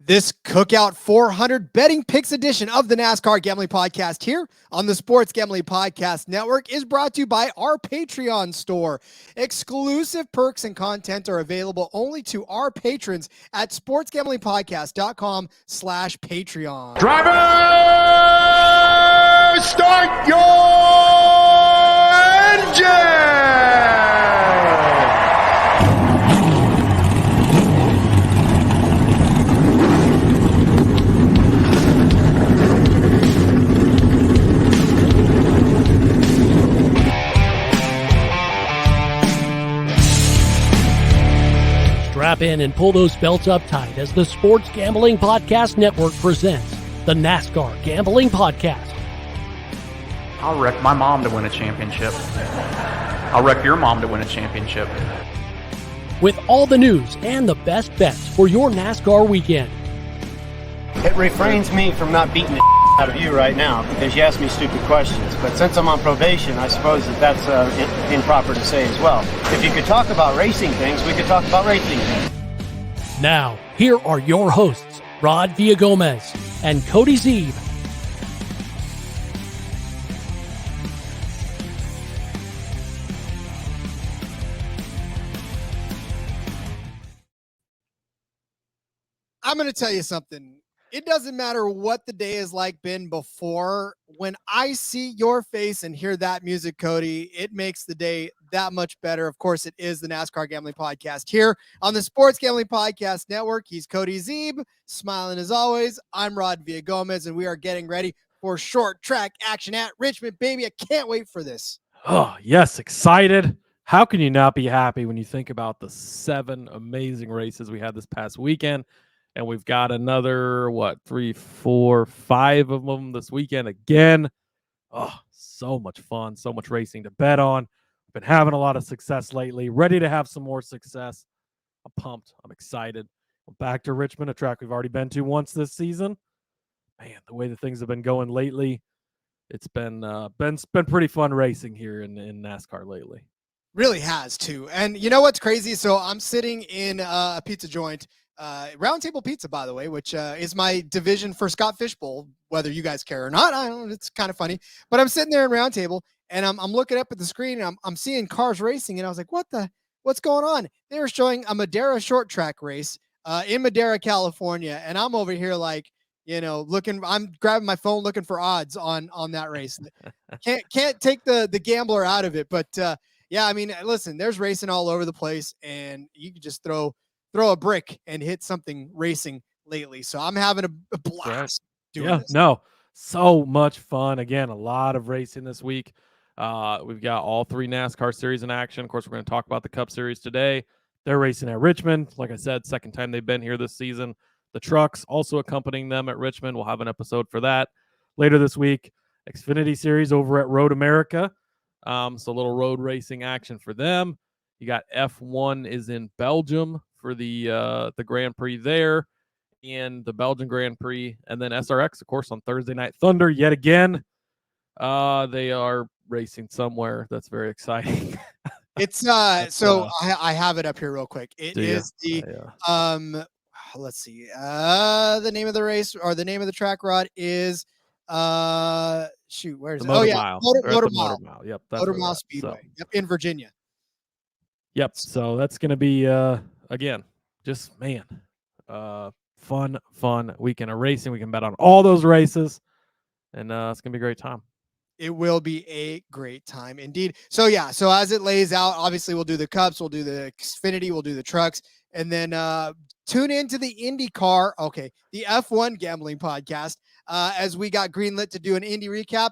This Cookout 400 betting picks edition of the NASCAR Gambling Podcast here on the Sports Gambling Podcast Network is brought to you by our Patreon store. Exclusive perks and content are available only to our patrons at sportsgamblingpodcast.com/Patreon. Driver, start your engine! Strap in and pull those belts up tight as the Sports Gambling Podcast Network presents the NASCAR Gambling Podcast. I'll wreck my mom to win a championship. I'll wreck your mom to win a championship. With all the news and the best bets for your NASCAR weekend. It refrains me from not beating the out of you right now because you ask me stupid questions. But since I'm on probation, I suppose that's improper to say as well. If you could talk about racing things, we could talk about racing things. Now, here are your hosts, Rod Villagomez and Cody Zeeb. I'm going to tell you something. It doesn't matter what the day is like been before. When I see your face and hear that music, Cody, it makes the day that much better. Of course, it is the NASCAR Gambling Podcast here on the Sports Gambling Podcast Network. He's Cody Zeeb, smiling as always. I'm Rod Villagomez, and we are getting ready for short track action at Richmond, baby. I can't wait for this. Oh, yes, excited. How can you not be happy when you think about the 7 amazing races we had this past weekend? And we've got another, 3, 4, 5 of them this weekend again. Oh, so much fun, so much racing to bet on. Been having a lot of success lately. Ready to have some more success. I'm pumped. I'm excited. I'm back to Richmond, a track we've already been to once this season. Man, the way that things have been going lately, it's been pretty fun racing here in NASCAR lately. Really has too. And you know what's crazy? So I'm sitting in a pizza joint. Round Table Pizza, by the way, which is my division for Scott Fishbowl, whether you guys care or not. I don't know. It's kind of funny, but I'm sitting there in Round Table and I'm looking up at the screen and I'm seeing cars racing. And I was like, what's going on? They were showing a Madera short track race in Madera, California. And I'm over here like, I'm grabbing my phone, looking for odds on that race. Can't take the gambler out of it. But yeah, I mean, listen, there's racing all over the place and you can just throw a brick and hit something racing lately. So I'm having a blast doing this. No, so much fun. Again, a lot of racing this week. We've got all 3 NASCAR series in action. Of course, we're going to talk about the Cup Series today. They're racing at Richmond. Like I said, second time they've been here this season. The trucks also accompanying them at Richmond. We'll have an episode for that later this week. Xfinity Series over at Road America. So a little road racing action for them. You got F1 is in Belgium for the Grand Prix there, and the Belgian Grand Prix, and then SRX, of course, on Thursday Night Thunder yet again. They are racing somewhere. That's very exciting. It's so I have it up here real quick. It is the let's see. The name of the race or the name of the track, Rod, is where's it? Motor Mile. Yep, Motor Mile Speedway. Yep, in Virginia. Yep. So that's gonna be again, just fun weekend of racing. We can bet on all those races, and it's gonna be a great time. It will be a great time indeed. So yeah, so as it lays out, obviously we'll do the Cups, we'll do the Xfinity, we'll do the trucks, and then tune into the IndyCar, the F1 Gambling Podcast, as we got greenlit to do an Indy recap.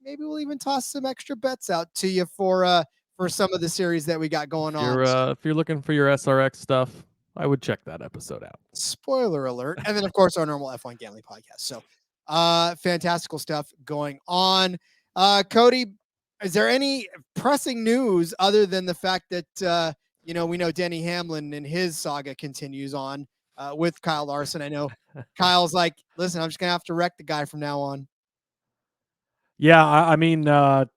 Maybe we'll even toss some extra bets out to you for some of the series that we got going on. If you're looking for your SRX stuff, I would check that episode out. Spoiler alert. And then, of course, our normal F1 Gambling Podcast. So fantastical stuff going on. Cody, is there any pressing news other than the fact that, we know Denny Hamlin and his saga continues on with Kyle Larson? I know Kyle's like, listen, I'm just going to have to wreck the guy from now on. Yeah, I mean, that's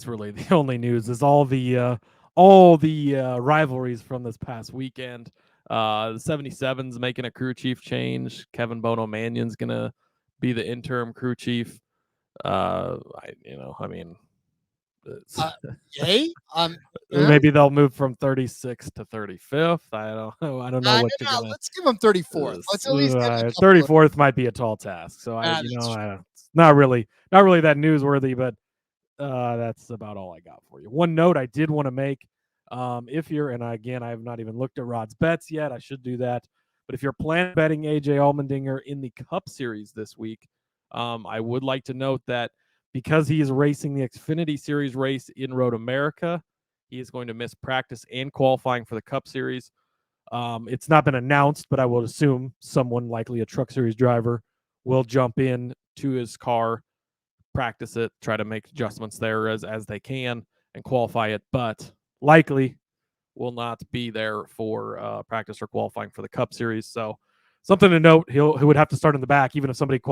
really the only news is all the rivalries from this past weekend. The 77's making a crew chief change. Kevin Bono Mannion's gonna be the interim crew chief. Yay. Maybe they'll move from 36th to 35th. I don't know what No, you're gonna. let's give them 34th. Let's at least give them a couple 34th might be a tall task. So it's not really that newsworthy, but that's about all I got for you. One note I did want to make, if you're, and again, I have not even looked at Rod's bets yet. I should do that. But if you're planning betting AJ Allmendinger in the Cup Series this week, I would like to note that because he is racing the Xfinity Series race in Road America, he is going to miss practice and qualifying for the Cup Series. It's not been announced, but I will assume someone, likely a Truck Series driver, will jump in to his car, practice it, try to make adjustments there as they can, and qualify it, but likely will not be there for practice or qualifying for the Cup Series. So something to note, he would have to start in the back, even if somebody could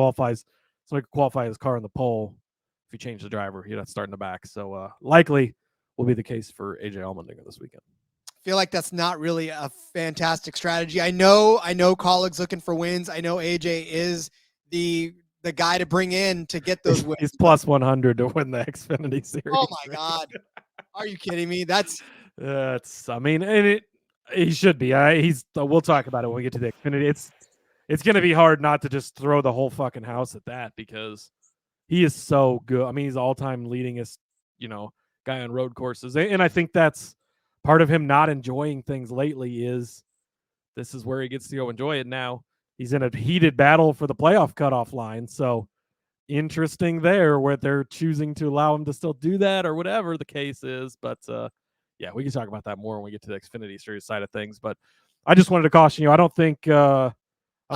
qualify his car in the pole. If you change the driver, he'd have to start in the back. So likely will be the case for AJ Allmendinger this weekend. I feel like that's not really a fantastic strategy. I know colleagues looking for wins. I know AJ is the guy to bring in to get those wins. He's plus 100 to win the Xfinity Series. Oh my God. Are you kidding me? He should be. We'll talk about it when we get to the Xfinity. It's going to be hard not to just throw the whole fucking house at that, because he is so good. I mean, he's all-time leadingest, guy on road courses. And I think that's part of him not enjoying things lately is this is where he gets to go enjoy it now. He's in a heated battle for the playoff cutoff line. So interesting there where they're choosing to allow him to still do that or whatever the case is. But yeah, we can talk about that more when we get to the Xfinity Series side of things. But I just wanted to caution you. I don't think I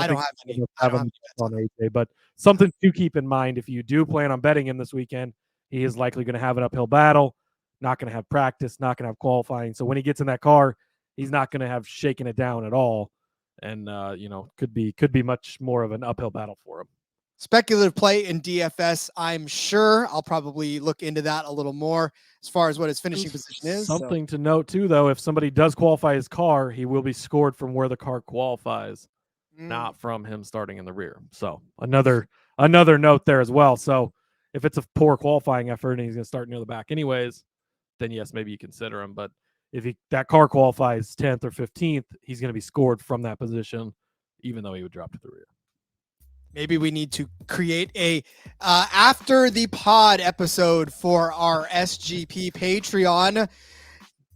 don't have any on AJ, but something to keep in mind if you do plan on betting him this weekend. He is likely going to have an uphill battle, not going to have practice, not going to have qualifying. So when he gets in that car, he's not going to have shaken it down at all, and could be much more of an uphill battle for him. Speculative play in DFS, I'm sure. I'll probably look into that a little more as far as what his finishing position is. Something to note too, though, if somebody does qualify his car, he will be scored from where the car qualifies, not from him starting in the rear. So another note there as well. So if it's a poor qualifying effort and he's going to start near the back anyways, then yes, maybe you consider him. But if that car qualifies 10th or 15th, he's going to be scored from that position, even though he would drop to the rear. Maybe we need to create a after the pod episode for our SGP Patreon.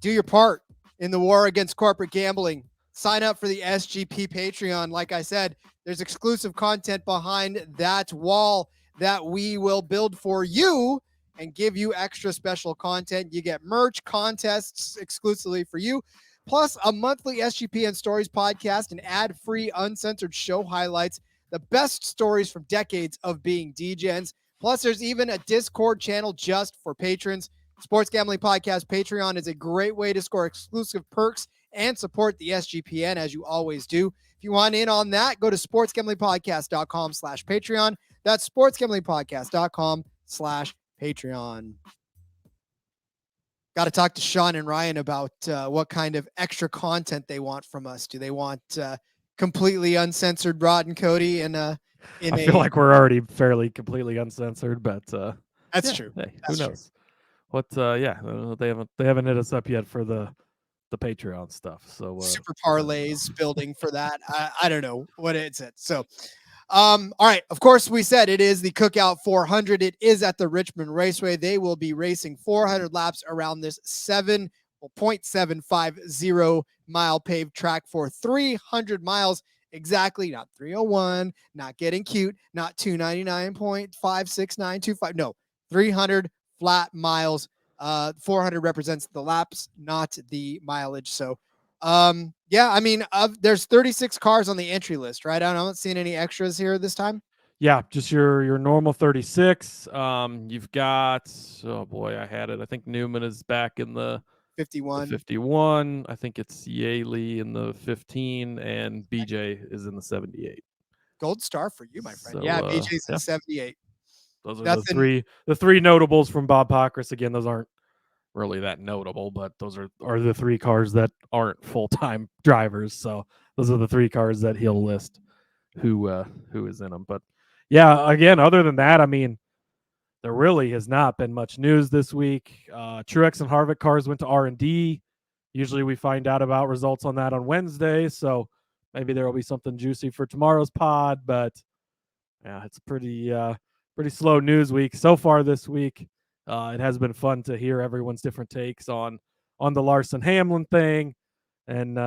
Do your part in the war against corporate gambling. Sign up for the SGP Patreon. Like I said, there's exclusive content behind that wall that we will build for you and give you extra special content. You get merch, contests exclusively for you, plus a monthly SGPN Stories podcast and ad-free uncensored show highlights, the best stories from decades of being DGens. Plus, there's even a Discord channel just for patrons. Sports Gambling Podcast Patreon is a great way to score exclusive perks and support the SGPN, as you always do. If you want in on that, go to sportsgamblingpodcast.com/Patreon. That's sportsgamblingpodcast.com/Patreon. Got to talk to Sean and Ryan about what kind of extra content they want from us. Do they want completely uncensored Rod and Cody I feel like we're already fairly completely uncensored, but that's true. Hey, that's who knows? What? They haven't hit us up yet for the Patreon stuff. So super parlays building for that. I don't know what it's at. So, all right. Of course, we said it is the Cookout 400. It is at the Richmond Raceway. They will be racing 400 laps around this 0.750 mile paved track for 300 miles exactly. Not 301. Not getting cute. Not 299.56925. No, 300 flat miles. 400 represents the laps, not the mileage. So, yeah, I mean, there's 36 cars on the entry list, right? I'm not seeing any extras here this time. Yeah, just your normal 36. You've got, oh boy, I had it. I think Newman is back in the 51. I think it's Yaley in the 15, and BJ is in the 78. Gold star for you, my friend. So, yeah, BJ's in 78. Those are the three notables from Bob Pockrass. Again, those aren't really that notable, but those are the 3 cars that aren't full-time drivers. So those are the 3 cars that he'll list who is in them. But yeah, again, other than that, I mean, there really has not been much news this week. Truex and Harvick cars went to R&D. Usually we find out about results on that on Wednesday, so maybe there will be something juicy for tomorrow's pod. But yeah, it's pretty slow news week so far this week. It has been fun to hear everyone's different takes on the Larson Hamlin thing and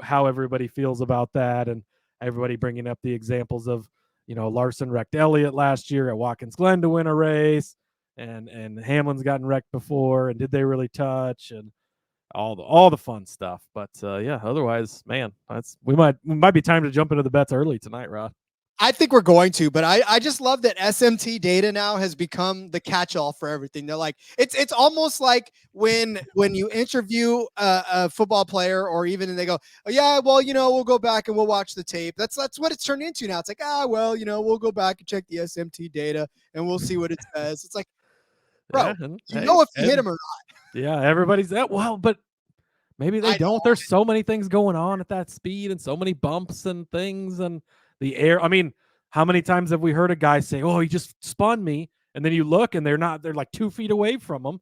how everybody feels about that, and everybody bringing up the examples of, Larson wrecked Elliott last year at Watkins Glen to win a race, and Hamlin's gotten wrecked before, and did they really touch, and all the fun stuff. But yeah, otherwise, man, we might be time to jump into the bets early tonight, Rod. I think we're going to, but I just love that SMT data now has become the catch-all for everything. They're like, it's almost like when you interview a football player, or even they go, oh yeah, well, we'll go back and we'll watch the tape. That's what it's turned into now. It's like, well, we'll go back and check the SMT data and we'll see what it says. It's like, bro, if you hit him or not. Yeah, everybody's that. Well, but maybe they don't. There's so many things going on at that speed and so many bumps and things and the air. I mean, how many times have we heard a guy say, oh, he just spun me, and then you look and they're like 2 feet away from him,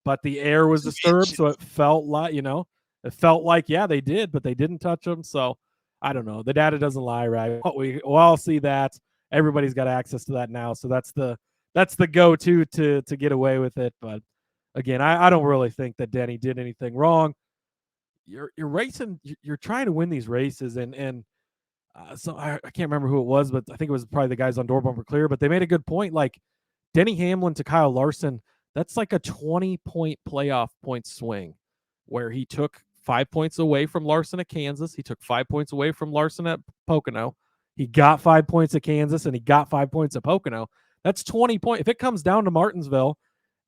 but the air was disturbed, so it felt like, yeah, they did, but they didn't touch him. So I don't know. The data doesn't lie, right? We'll all see that. Everybody's got access to that now, so that's the go-to to get away with it. But again, I don't really think that Denny did anything wrong. You're racing. You're trying to win these races, and so I can't remember who it was, but I think it was probably the guys on Door Bumper Clear. But they made a good point. Like Denny Hamlin to Kyle Larson, that's like a 20-point playoff point swing, where he took 5 points away from Larson at Kansas. He took 5 points away from Larson at Pocono. He got 5 points at Kansas, and he got 5 points at Pocono. That's 20 points. If it comes down to Martinsville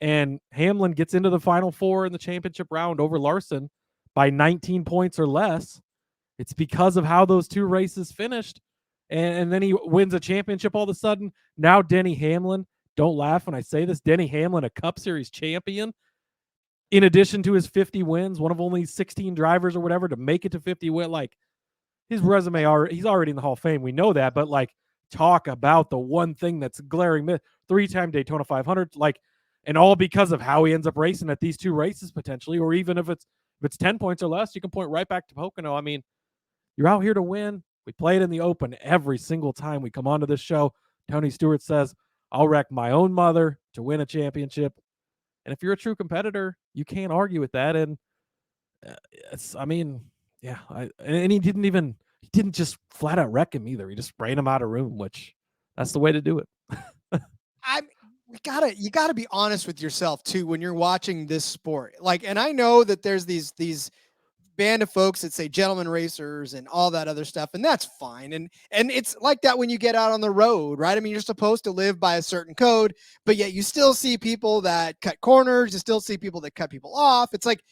and Hamlin gets into the Final Four in the championship round over Larson by 19 points or less, it's because of how those 2 races finished. And then he wins a championship all of a sudden. Now Denny Hamlin, don't laugh when I say this, Denny Hamlin, a Cup Series champion, in addition to his 50 wins, one of only 16 drivers or whatever to make it to 50 win. Like, his resume, he's already in the Hall of Fame. We know that, but like, talk about the one thing that's glaring myth: 3-time Daytona 500, like, and all because of how he ends up racing at these 2 races potentially, or even if it's 10 points or less, you can point right back to Pocono. I mean, you're out here to win. We play it in the open every single time we come onto this show. Tony Stewart says, I'll wreck my own mother to win a championship. And if you're a true competitor, you can't argue with that. And and he didn't just flat out wreck him either. He just sprayed him out of room, which that's the way to do it. You gotta be honest with yourself too when you're watching this sport. Like, and I know that there's these band of folks that say gentlemen racers and all that other stuff, and that's fine. And it's like that when you get out on the road, right? I mean, you're supposed to live by a certain code, but yet you still see people that cut corners. You still see people that cut people off. It's like,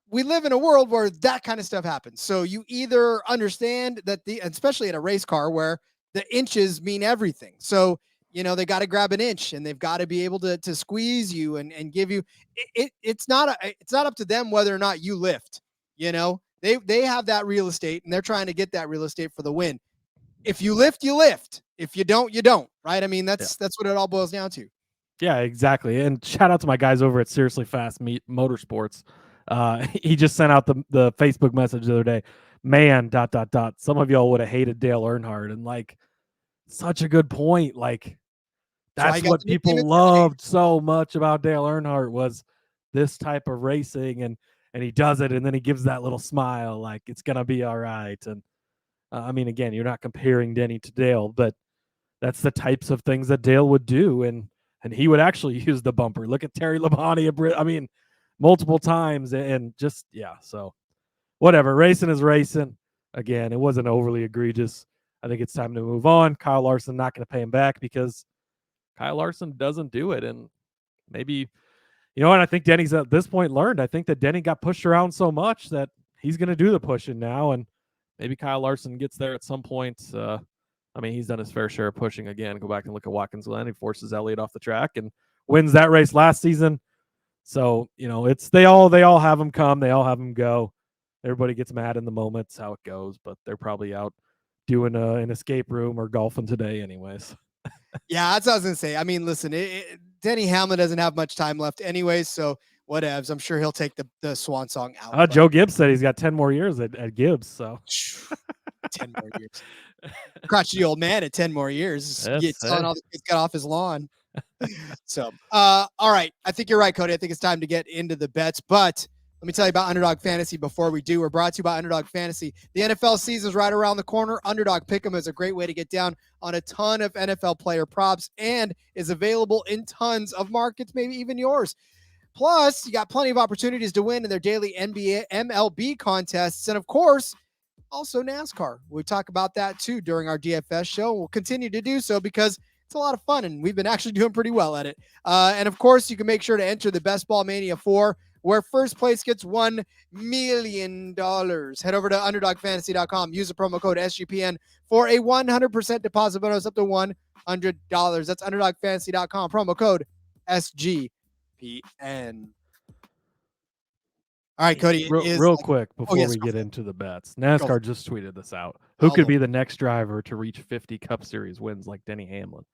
we live in a world where that kind of stuff happens. So you either understand that especially in a race car where the inches mean everything. So, they got to grab an inch, and they've got to be able to squeeze you and give you, it's not up to them whether or not you lift. They have that real estate, and they're trying to get that real estate for the win. If you lift, you lift. If you don't, you don't. Right? I mean, that's what it all boils down to. Yeah, exactly. And shout out to my guys over at Seriously Fast Meat Motorsports. He just sent out the Facebook message the other day. Man, ... Some of y'all would have hated Dale Earnhardt, and like, such a good point. Like, that's what people loved so much about Dale Earnhardt, was this type of racing, and he does it, and then he gives that little smile, like it's gonna be all right. And I mean, again, you're not comparing Denny to Dale, but that's the types of things that Dale would do, and he would actually use the bumper. Look at Terry Labonte, I mean, multiple times, and just so whatever. Racing is racing. Again, it wasn't overly egregious. I think it's time to move on. Kyle Larson not going to pay him back because Kyle Larson doesn't do it, and maybe. And I think Denny's at this point learned. I think that Denny got pushed around so much that he's going to do the pushing now, and maybe Kyle Larson gets there at some point. I mean, he's done his fair share of pushing again. Go back and look at Watkins Glen. He forces Elliott off the track and wins that race last season. So, they all have them come, they all have them go. Everybody gets mad in the moment. It's how it goes, but they're probably out doing an escape room or golfing today anyways. Yeah, that's what I was gonna say. I mean, listen, Denny Hamlin doesn't have much time left anyways, so whatevs. I'm sure he'll take the swan song out. Joe Gibbs said he's got 10 more years at Gibbs, so 10 more years. Crotchety old man at 10 more years. Telling all the kids got off his lawn. So, all right. I think you're right, Cody. I think it's time to get into the bets, but let me tell you about Underdog Fantasy before we do. We're brought to you by Underdog Fantasy. The NFL season is right around the corner. Underdog Pick'em is a great way to get down on a ton of NFL player props and is available in tons of markets, maybe even yours. Plus, you got plenty of opportunities to win in their daily NBA, MLB contests, and of course, also NASCAR. We talk about that too during our DFS show. We'll continue to do so because it's a lot of fun, and we've been actually doing pretty well at it. And of course, you can make sure to enter the Best Ball Mania 4, where first place gets $1 million. Head over to UnderdogFantasy.com. Use the promo code SGPN for a 100% deposit bonus up to $100. That's UnderdogFantasy.com. Promo code SGPN. All right, Cody. Real quick before we get into the bets, NASCAR just tweeted this out. Who could be the next driver to reach 50 Cup Series wins like Denny Hamlin?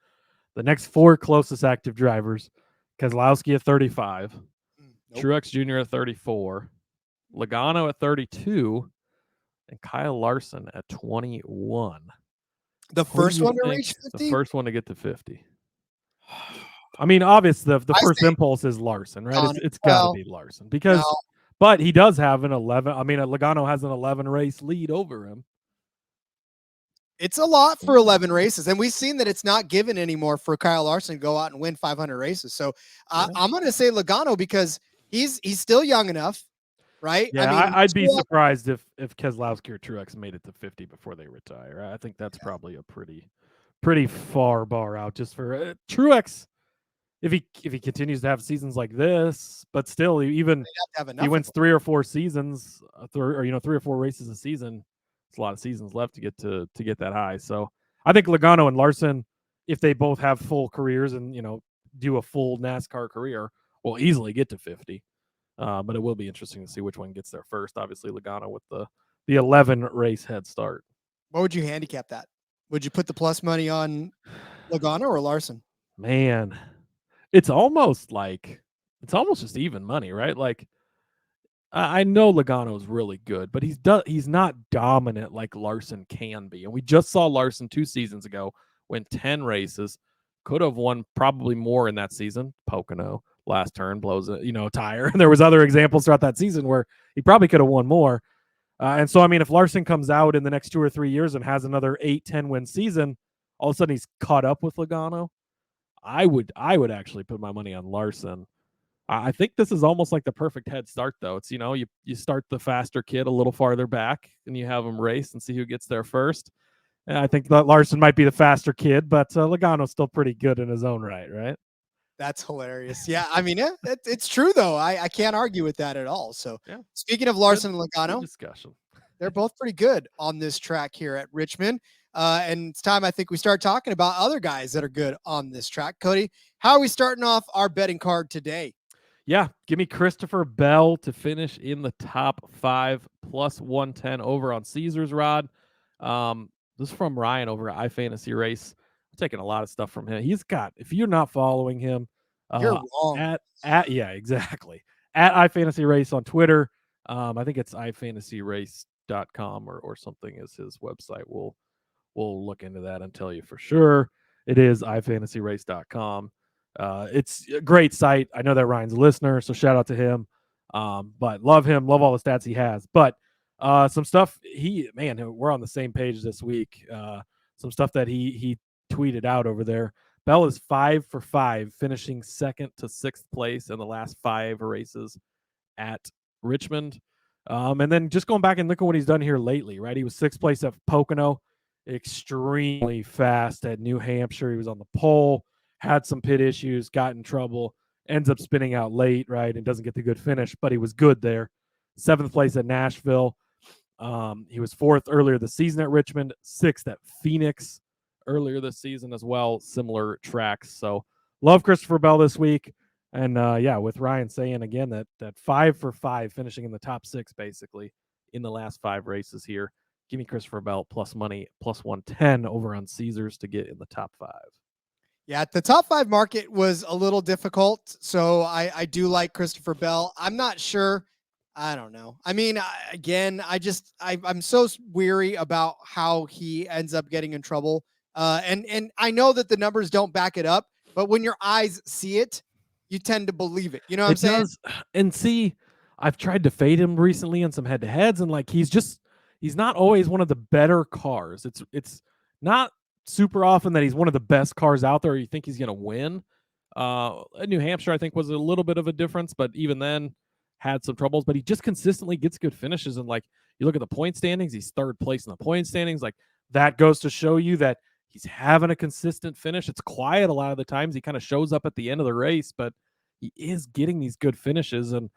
The next 4 closest active drivers: Keselowski at 35, Truex Jr. at 34, Logano at 32, and Kyle Larson at 21. The first one to reach 50? The first one to get to 50. I mean, obviously, the first impulse is Larson, right? It's got to be Larson because, but he does have an 11. I mean, Logano has an 11 race lead over him. It's a lot for 11 races, and we've seen that it's not given anymore for Kyle Larson to go out and win 500 races. So I'm going to say Logano because he's still young enough, right? Yeah, I mean, I'd be surprised if Keselowski or Truex made it to 50 before they retire. I think that's probably a pretty far bar out just for Truex. If he continues to have seasons like this, but still, even if he wins 3 or 4 seasons, or 3 or 4 races a season, it's a lot of seasons left to get that high. So I think Logano and Larson, if they both have full careers and do a full NASCAR career, will easily get to 50. But it will be interesting to see which one gets there first. Obviously, Logano with the 11 race head start. What would you handicap that? Would you put the plus money on Logano or Larson? Man, it's almost just even money, right? Like, I know Logano is really good, but he's not dominant like Larson can be. And we just saw Larson 2 seasons ago win 10 races, could have won probably more in that season. Pocono last turn blows a tire. And there was other examples throughout that season where he probably could have won more. And so, I mean, if Larson comes out in the next 2 or 3 years and has another 8-10 win season, all of a sudden he's caught up with Logano. I would actually put my money on Larson. I think this is almost like the perfect head start, though. It's, you start the faster kid a little farther back and you have him race and see who gets there first. And I think that Larson might be the faster kid, but Logano's still pretty good in his own right? That's hilarious. Yeah, I mean, it's true, though. I can't argue with that at all. So, Speaking of Larson and Logano, discussion. They're both pretty good on this track here at Richmond. And it's time, I think, we start talking about other guys that are good on this track. Cody, how are we starting off our betting card today? Yeah, give me Christopher Bell to finish in the top 5 plus 110 over on Caesar's Rod. This is from Ryan over at iFantasy Race. I'm taking a lot of stuff from him. He's got, if you're not following him, you're wrong. Yeah, exactly. At iFantasy Race on Twitter. I think it's iFantasyRace.com or something is his website. We'll look into that and tell you for sure. It is iFantasyRace.com. It's a great site. I know that Ryan's a listener, so shout out to him. But love him, love all the stats he has. But some stuff we're on the same page this week. Some stuff that he tweeted out over there. Bell is 5 for 5, finishing 2nd to 6th place in the last 5 races at Richmond. And then just going back and look at what he's done here lately, right? He was 6th place at Pocono, extremely fast at New Hampshire. He was on the pole, had some pit issues, got in trouble, ends up spinning out late, right? And doesn't get the good finish, but he was good there. 7th place at Nashville. He was 4th earlier this season at Richmond, 6th at Phoenix earlier this season as well. Similar tracks. So love Christopher Bell this week. And yeah, with Ryan saying again that 5 for 5 finishing in the top 6 basically in the last 5 races here. Give me Christopher Bell plus money, plus 110 over on Caesars to get in the top 5. Yeah, the top 5 market was a little difficult, so I do like Christopher Bell. I'm not sure. I don't know. I mean, I'm so weary about how he ends up getting in trouble. And I know that the numbers don't back it up, but when your eyes see it, you tend to believe it. You know what I'm saying? Does. And see, I've tried to fade him recently in some head-to-heads, and like he's not always one of the better cars. It's not super often that he's one of the best cars out there, or you think he's going to win. New Hampshire, I think, was a little bit of a difference, but even then had some troubles. But he just consistently gets good finishes. And like you look at the point standings, he's 3rd place in the point standings. Like that goes to show you that he's having a consistent finish. It's quiet a lot of the times. He kind of shows up at the end of the race, but he is getting these good finishes and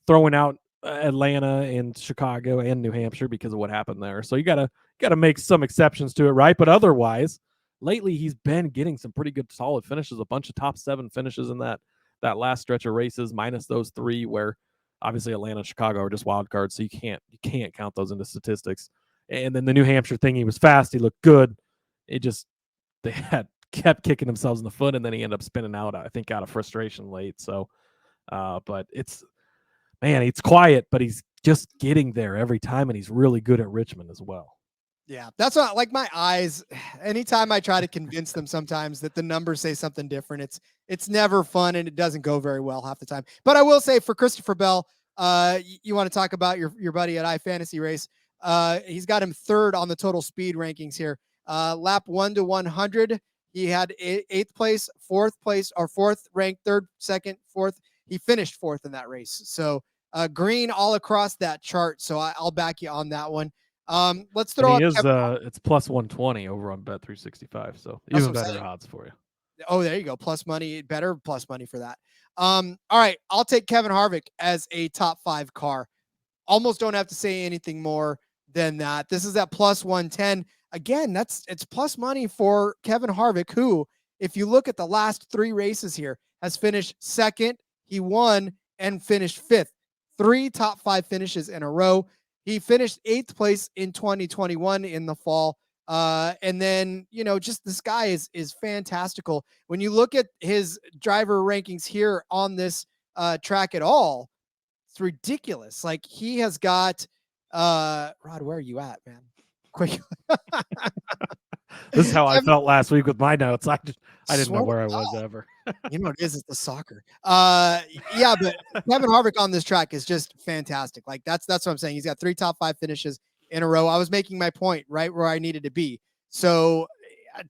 throwing out Atlanta and Chicago and New Hampshire because of what happened there. So you gotta make some exceptions to it, right? But otherwise, lately he's been getting some pretty good solid finishes, a bunch of top 7 finishes in that last stretch of races, minus those 3 where obviously Atlanta and Chicago are just wild cards, so you can't count those into statistics. And then the New Hampshire thing, he was fast, he looked good. They had kept kicking themselves in the foot, and then he ended up spinning out, I think, out of frustration late. So but it's quiet, but he's just getting there every time, and he's really good at Richmond as well. Yeah, that's what, like, my eyes, anytime I try to convince them sometimes that the numbers say something different, it's never fun, and it doesn't go very well half the time. But I will say for Christopher Bell, you want to talk about your buddy at iFantasy Race. He's got him 3rd on the total speed rankings here. Lap 1 to 100, he had 8th place, 4th place, or 4th ranked, 3rd, 2nd, 4th. He finished 4th in that race. So green all across that chart. So I'll back you on that one. Let's throw up. It's plus 120 over on Bet365. So even better odds for you. Oh, there you go. Plus money, better plus money for that. All right. I'll take Kevin Harvick as a top 5 car. Almost don't have to say anything more than that. This is at plus 110. Again, it's plus money for Kevin Harvick, who, if you look at the last 3 races here, has finished 2nd. He won and finished 5th. 3 top 5 finishes in a row. He finished 8th place in 2021 in the fall. And then, just this guy is fantastical. When you look at his driver rankings here on this track at all, it's ridiculous. Like, he has got, Rod, where are you at, man? Quick. This is how I felt last week with my notes. I didn't know where I was ever. You know what it is? It's the soccer. Yeah, but Kevin Harvick on this track is just fantastic. Like, that's what I'm saying. He's got 3 top 5 finishes in a row. I was making my point right where I needed to be. So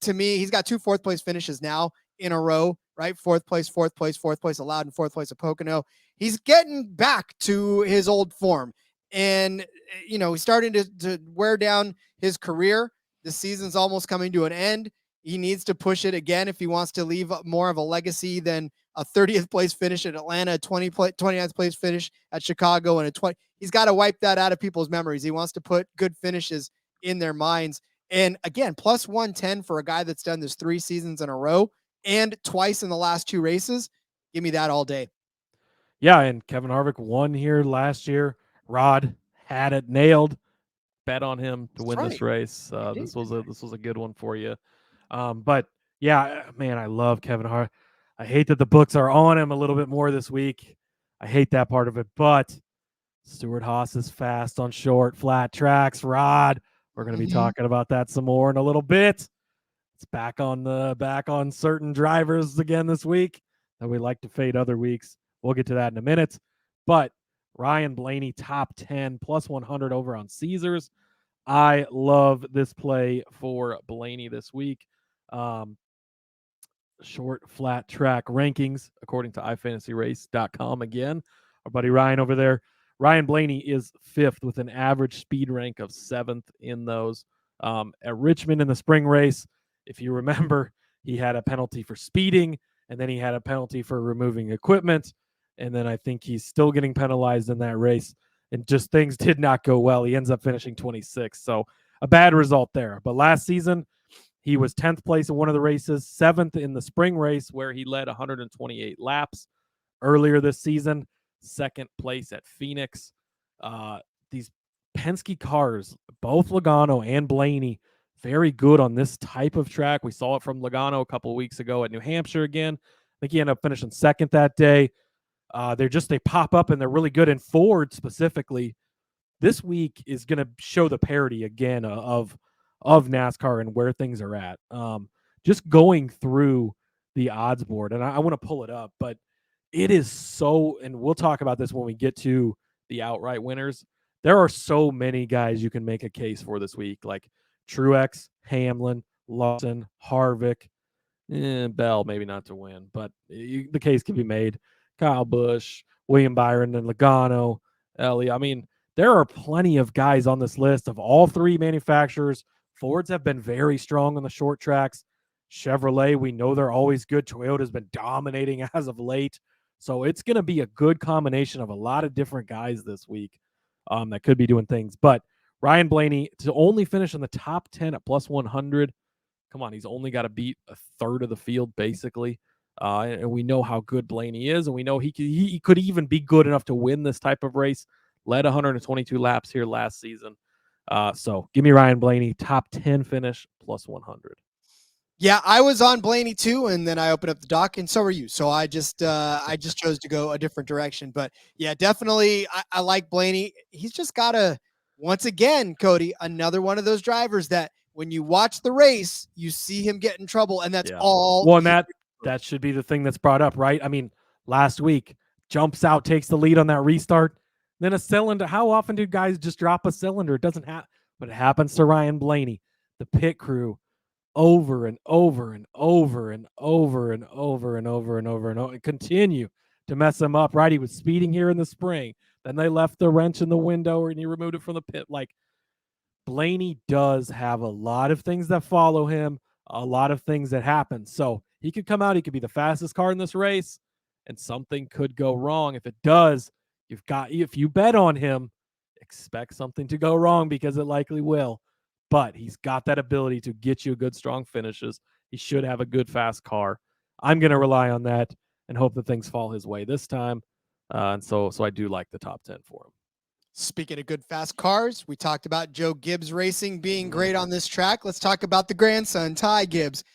to me, he's got 2 4th place finishes now in a row, right? 4th place allowed, and 4th place at Pocono. He's getting back to his old form. And, he's starting to wear down his career. The season's almost coming to an end. He needs to push it again if he wants to leave more of a legacy than a 30th place finish at Atlanta, a 29th place finish at Chicago, and a 20. He's got to wipe that out of people's memories. He wants to put good finishes in their minds. And again, plus 110 for a guy that's done this 3 seasons in a row and twice in the last 2 races. Give me that all day. Yeah, and Kevin Harvick won here last year. Rod had it nailed. Bet on him to win this race. This was a good one for you. But yeah, man, I love Kevin Harvick. I hate that the books are on him a little bit more this week. I hate that part of it. But Stuart Haas is fast on short, flat tracks. Rod, we're going to be talking about that some more in a little bit. It's back on certain drivers again this week that we like to fade other weeks. We'll get to that in a minute. But Ryan Blaney, top 10, plus 100 over on Caesars. I love this play for Blaney this week. Short, flat track rankings, according to iFantasyRace.com. Again, our buddy Ryan over there. Ryan Blaney is 5th with an average speed rank of 7th in those. At Richmond in the spring race, if you remember, he had a penalty for speeding, and then he had a penalty for removing equipment. And then I think he's still getting penalized in that race. And just things did not go well. He ends up finishing 26th. So a bad result there. But last season, he was 10th place in one of the races, 7th in the spring race where he led 128 laps. earlier this season, second place at Phoenix. These Penske cars, both Logano and Blaney, very good on this type of track. We saw it from Logano a couple of weeks ago at New Hampshire again. I think he ended up finishing second that day. They pop up and they're really good. And Ford specifically, this week is going to show the parity again of NASCAR and where things are at. Just going through the odds board, and I want to pull it up, but it is so, and we'll talk about this when we get to the outright winners. There are so many guys you can make a case for this week, like Truex, Hamlin, Lawson, Harvick, Bell, maybe not to win, but the case can be made. Kyle Busch, William Byron, and Logano, Ellie. I mean, there are plenty of guys on this list of all three manufacturers. Fords have been very strong on the short tracks. Chevrolet, we know they're always good. Toyota's been dominating as of late. So it's going to be a good combination of a lot of different guys this week that could be doing things. But Ryan Blaney, to only finish in the top 10 at plus 100, come on, he's only got to beat a third of the field, basically. And we know how good Blaney is, and we know he could even be good enough to win this type of race. Led 122 laps here last season. So give me Ryan Blaney, top 10 finish, plus 100. Yeah, I was on Blaney too, and then I opened up the doc, and so were you. So I just chose to go a different direction. But yeah, definitely, I like Blaney. He's just got to, once again, Cody, another one of those drivers that when you watch the race, you see him get in trouble, and that's all. Well, and that should be the thing that's brought up, right? I mean, last week, jumps out, takes the lead on that restart. Then a cylinder. How often do guys just drop a cylinder? It doesn't happen, but it happens to Ryan Blaney. The pit crew over and over and over and over and over and over and over and over and continue to mess him up, right? He was speeding here in the spring. Then they left the wrench in the window and he removed it from the pit. Like, Blaney does have a lot of things that follow him, a lot of things that happen. So he could come out, he could be the fastest car in this race, and something could go wrong. If it does, if you bet on him, expect something to go wrong because it likely will. But he's got that ability to get you good, strong finishes. He should have a good, fast car. I'm going to rely on that and hope that things fall his way this time. And so I do like the top 10 for him. Speaking of good, fast cars, we talked about Joe Gibbs Racing being great on this track. Let's talk about the grandson, Ty Gibbs.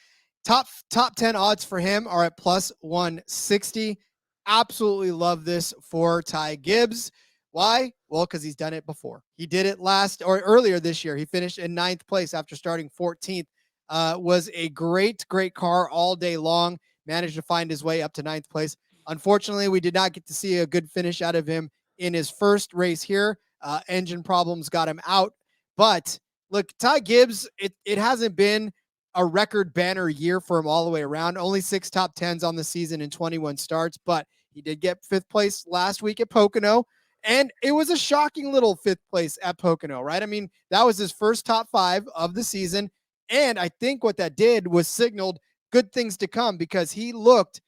Top 10 odds for him are at plus 160. Absolutely love this for Ty Gibbs. Why? Well, because he's done it before. He did it earlier this year. He finished in 9th place after starting 14th. Was a great car all day long. Managed to find his way up to 9th place. Unfortunately, we did not get to see a good finish out of him in his first race here. Engine problems got him out. But look, Ty Gibbs, it hasn't been a record banner year for him all the way around. Only 6 top 10s on the season and 21 starts, but he did get 5th place last week at Pocono. And it was a shocking little 5th place at Pocono, right? I mean, that was his first top 5 of the season. And I think what that did was signaled good things to come because he managed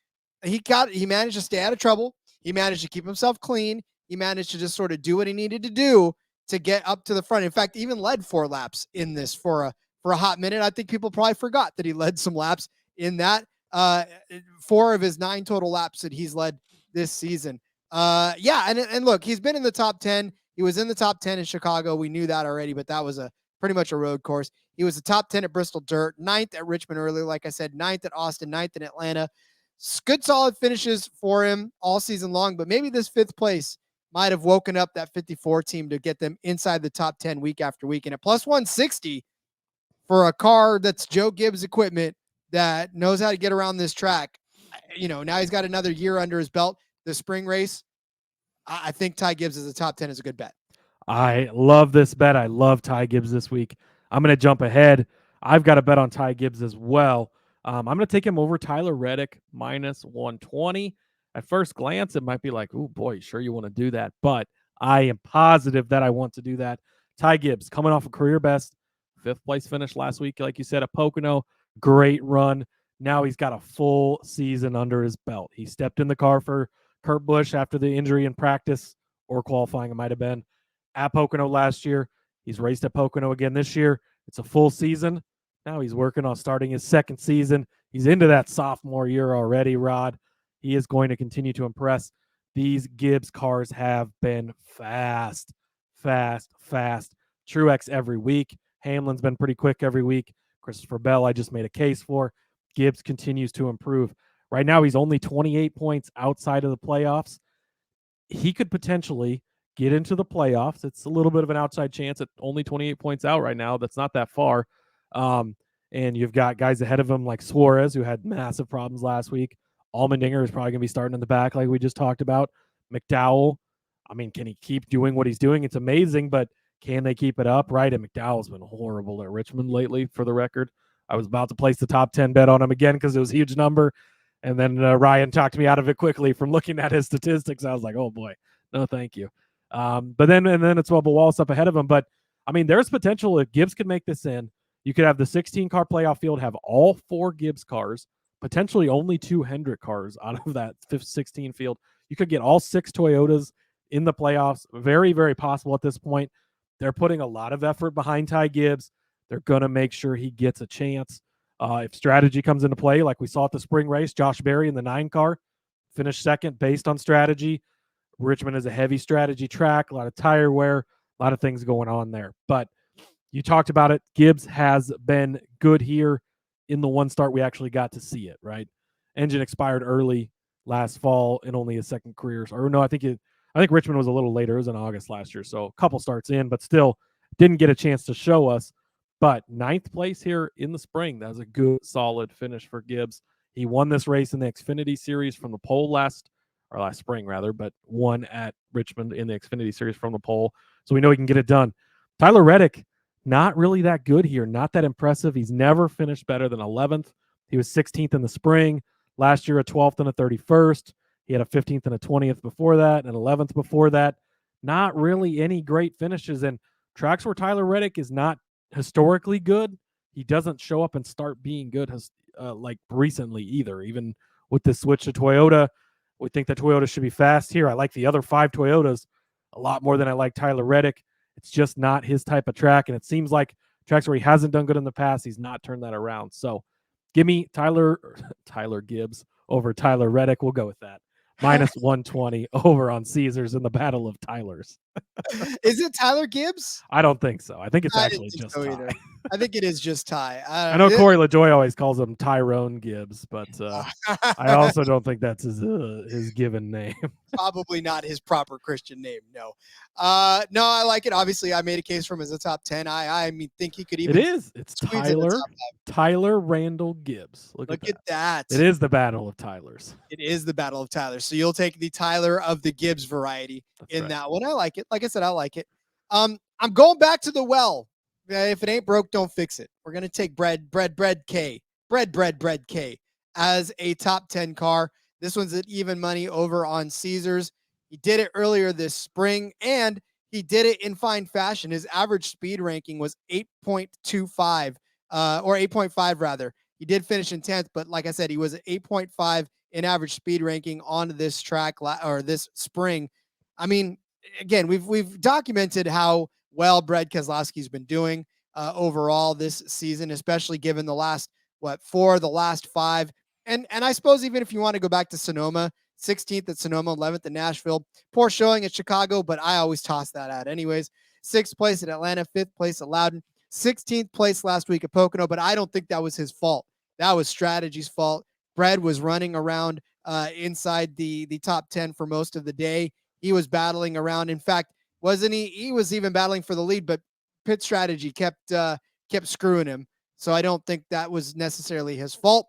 to stay out of trouble. He managed to keep himself clean. He managed to just sort of do what he needed to do to get up to the front. In fact, even led 4 laps in this for a hot minute. I think people probably forgot that he led some laps in that 4 of his 9 total laps that he's led this season. And look, he's been in the top 10. He was in the top 10 in Chicago. We knew that already, but that was pretty much a road course. He was the top 10 at Bristol Dirt, 9th at Richmond earlier. Like I said, 9th at Austin, 9th in Atlanta. Good solid finishes for him all season long, but maybe this 5th place might have woken up that 54 team to get them inside the top 10 week after week. And at plus 160 for a car that's Joe Gibbs equipment that knows how to get around this track, now he's got another year under his belt. The spring race, I think Ty Gibbs as a top 10 is a good bet. I love this bet. I love Ty Gibbs this week. I'm going to jump ahead. I've got a bet on Ty Gibbs as well. I'm going to take him over Tyler Reddick, minus 120. At first glance, it might be like, oh boy, sure you want to do that. But I am positive that I want to do that. Ty Gibbs coming off a career best, 5th place finish last week, like you said, at Pocono. Great run. Now he's got a full season under his belt. He stepped in the car for Kurt Busch after the injury in practice or qualifying, it might have been, at Pocono last year. He's raced at Pocono again this year. It's a full season. Now he's working on starting his 2nd season. He's into that sophomore year already, Rod. he is going to continue to impress. These Gibbs cars have been fast. Truex every week. Hamlin's been pretty quick every week. Christopher Bell, I just made a case for. Gibbs continues to improve. Right now, he's only 28 points outside of the playoffs. He could potentially get into the playoffs. It's a little bit of an outside chance at only 28 points out right now. That's not that far. And you've got guys ahead of him like Suarez, who had massive problems last week. Allmendinger is probably going to be starting in the back like we just talked about. McDowell, I mean, can he keep doing what he's doing? It's amazing, but can they keep it up, right? And McDowell's been horrible at Richmond lately, for the record. I was about to place the top 10 bet on him again because it was a huge number. And then Ryan talked me out of it quickly from looking at his statistics. I was like, oh, boy, no, thank you. But then it's Bubba Wallace up ahead of him. But, I mean, there's potential if Gibbs could make this in. You could have the 16-car playoff field have all 4 Gibbs cars, potentially only 2 Hendrick cars out of that 16 field. You could get all 6 Toyotas in the playoffs. Very, very possible at this point. They're putting a lot of effort behind Ty Gibbs. They're going to make sure he gets a chance. If strategy comes into play, like we saw at the spring race, Josh Berry in the 9-car finished second based on strategy. Richmond is a heavy strategy track, a lot of tire wear, a lot of things going on there. But you talked about it. Gibbs has been good here in the one start we actually got to see it, right? Engine expired early last fall in only his second career. Or no, I think Richmond was a little later. It was in August last year. So a couple starts in, but still didn't get a chance to show us. But 9th place here in the spring, that was a good, solid finish for Gibbs. He won this race in the Xfinity Series from the pole last spring, but won at Richmond in the Xfinity Series from the pole. So we know he can get it done. Tyler Reddick, not really that good here, not that impressive. He's never finished better than 11th. He was 16th in the spring. Last year, a 12th and a 31st. He had a 15th and a 20th before that, and 11th before that. Not really any great finishes. And tracks where Tyler Reddick is not historically good, he doesn't show up and start being good like recently either. Even with the switch to Toyota, we think that Toyota should be fast here. I like the other 5 Toyotas a lot more than I like Tyler Reddick. It's just not his type of track, and it seems like tracks where he hasn't done good in the past, he's not turned that around. So give me Tyler Gibbs over Tyler Reddick. We'll go with that. Minus 120 over on Caesars in the Battle of Tylers. Is it Tyler Gibbs? I don't think so. I think it's actually just Ty. I think it is just Ty. I know Corey LaJoy always calls him Tyrone Gibbs, but I also don't think that's his given name. Probably not his proper Christian name. No, I like it. Obviously, I made a case for him as a top 10. I think he could even. It is. It's Tyler Randall Gibbs. Look at that. It is the Battle of Tylers. It is the Battle of Tylers. So you'll take the Tyler of the Gibbs variety that one. I like it. Like I said, I like it. I'm going back to the well. If it ain't broke, don't fix it. We're gonna take bread K as a top 10 car. This one's at even money over on Caesars. He did it earlier this spring, and he did it in fine fashion. His average speed ranking was 8.25, or 8.5 rather. He did finish in 10th, but like I said, he was at 8.5 in average speed ranking on this track or this spring. I mean, again, we've documented how well Brad Keselowski's been doing overall this season, especially given the last 5. And I suppose even if you want to go back to Sonoma, 16th at Sonoma, 11th at Nashville, poor showing at Chicago, but I always toss that out anyways. 6th place at Atlanta, 5th place at Loudon, 16th place last week at Pocono, but I don't think that was his fault. That was strategy's fault. Brad was running around inside the top 10 for most of the day. He was battling around. In fact, wasn't he? He was even battling for the lead, but pit strategy kept screwing him. So I don't think that was necessarily his fault.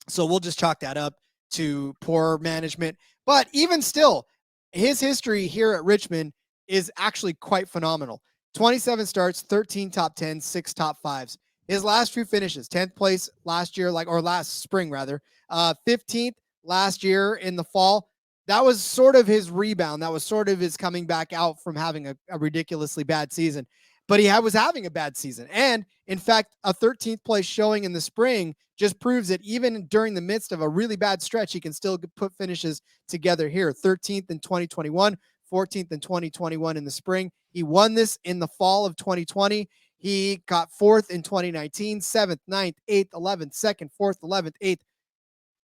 So we'll just chalk that up to poor management. But even still, his history here at Richmond is actually quite phenomenal. 27 starts, 13 top 10s, 6 top 5s. His last few finishes, 10th place last year, last spring rather, 15th last year in the fall. That was sort of his rebound. That was sort of his coming back out from having a ridiculously bad season. But he was having a bad season. And in fact, a 13th place showing in the spring just proves that even during the midst of a really bad stretch, he can still put finishes together here. 13th in 2021, 14th in 2021 in the spring. He won this in the fall of 2020. He got 4th in 2019, 7th, 9th, 8th, 11th, 2nd, 4th, 11th, 8th.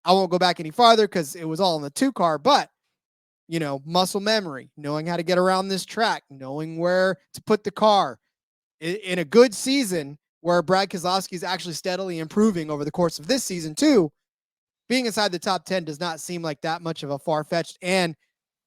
I won't go back any farther because it was all in the 2 car, but muscle memory, knowing how to get around this track, knowing where to put the car in a good season where Brad Keselowski is actually steadily improving over the course of this season too. Being inside the top 10 does not seem like that much of a far-fetched. And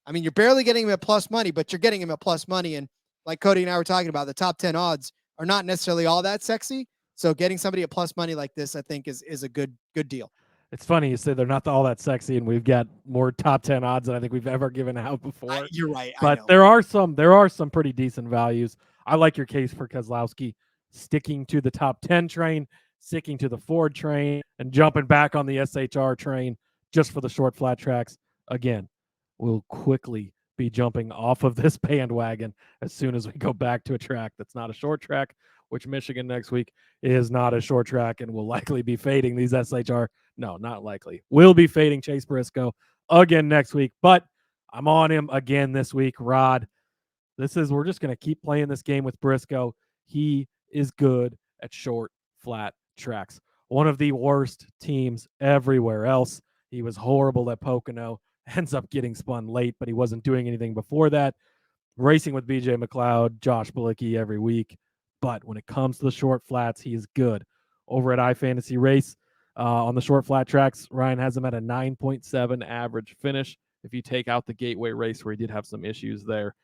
I mean, you're barely getting him at plus money, but you're getting him at plus money. And like Cody and I were talking about, the top 10 odds are not necessarily all that sexy. So getting somebody at plus money like this, I think is a good deal. It's funny you say they're not all that sexy, and we've got more top 10 odds than I think we've ever given out before. You're right. But there are some pretty decent values. I like your case for Keselowski sticking to the top 10 train, sticking to the Ford train, and jumping back on the SHR train just for the short flat tracks. Again, we'll quickly be jumping off of this bandwagon as soon as we go back to a track that's not a short track, which Michigan next week is not a short track, and will likely be fading these SHR. No, not likely. We'll be fading Chase Briscoe again next week, but I'm on him again this week. Rod, we're just going to keep playing this game with Briscoe. He is good at short, flat tracks. One of the worst teams everywhere else. He was horrible at Pocono, ends up getting spun late, but he wasn't doing anything before that. Racing with BJ McLeod, Josh Bilicki every week. But when it comes to the short flats, he is good. Over at iFantasy Race, on the short flat tracks, Ryan has him at a 9.7 average finish. If you take out the Gateway race where he did have some issues there.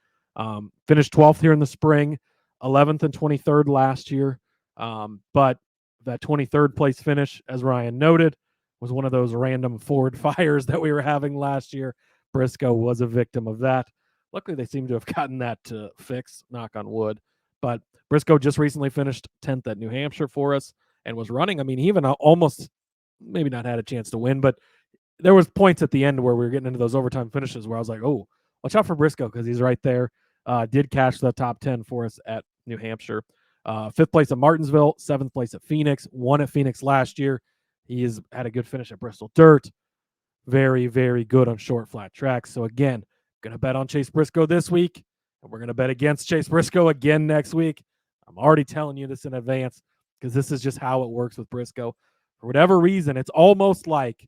Finished 12th here in the spring, 11th and 23rd last year. But that 23rd place finish, as Ryan noted, was one of those random Ford fires that we were having last year. Briscoe was a victim of that. Luckily, they seem to have gotten that to fix, knock on wood. But Briscoe just recently finished 10th at New Hampshire for us and was running. I mean, he even almost maybe not had a chance to win, but there was points at the end where we were getting into those overtime finishes where I was like, oh, watch out for Briscoe because he's right there. Did cash the top 10 for us at New Hampshire. 5th place at Martinsville, 7th place at Phoenix, won at Phoenix last year. He has had a good finish at Bristol Dirt. Very, very good on short flat tracks. So again, going to bet on Chase Briscoe this week, and we're going to bet against Chase Briscoe again next week. I'm already telling you this in advance because this is just how it works with Briscoe. For whatever reason, it's almost like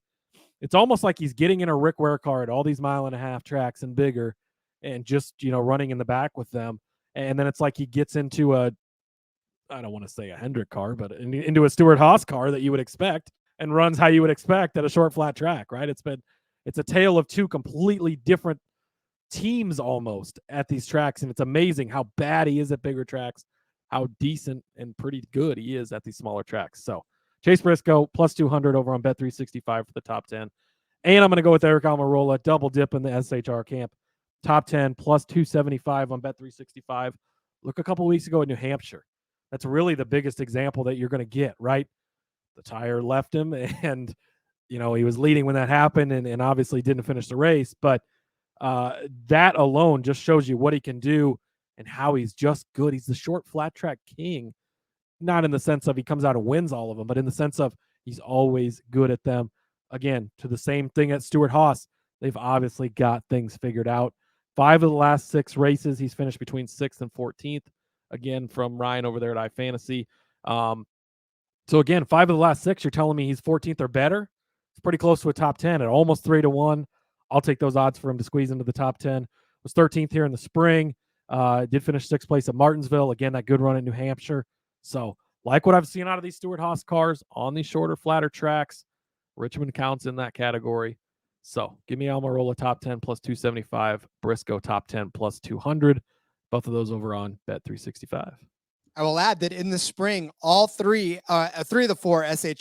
he's getting in a Rick Ware car at all these 1.5-mile tracks and bigger and just, running in the back with them. And then it's like he gets into I don't want to say a Hendrick car, but into a Stewart-Haas car that you would expect and runs how you would expect at a short flat track, right? It's a tale of two completely different teams almost at these tracks. And it's amazing how bad he is at bigger tracks, how decent and pretty good he is at these smaller tracks. So Chase Briscoe plus 200 over on Bet365 for the top 10. And I'm going to go with Eric Almirola, double dip in the SHR camp. Top 10 plus 275 on Bet365. Look a couple weeks ago in New Hampshire. That's really the biggest example that you're going to get, right? The tire left him and, he was leading when that happened and obviously didn't finish the race. But that alone just shows you what he can do and how he's just good. He's the short flat track king, not in the sense of he comes out and wins all of them, but in the sense of he's always good at them. Again, to the same thing at Stewart-Haas, they've obviously got things figured out. 5 of the last 6 races, he's finished between 6th and 14th. Again, from Ryan over there at iFantasy. So again, 5 of the last 6, you're telling me he's 14th or better? It's pretty close to a top 10 at almost 3-1. I'll take those odds for him to squeeze into the top 10. Was 13th here in the spring. Did finish 6th place at Martinsville. Again, that good run at New Hampshire. So like what I've seen out of these Stewart-Haas cars on these shorter, flatter tracks, Richmond counts in that category. So give me Almirola top 10 plus 275, Briscoe top 10 plus 200. Both of those over on Bet365. I will add that in the spring, all 3 of the 4 I say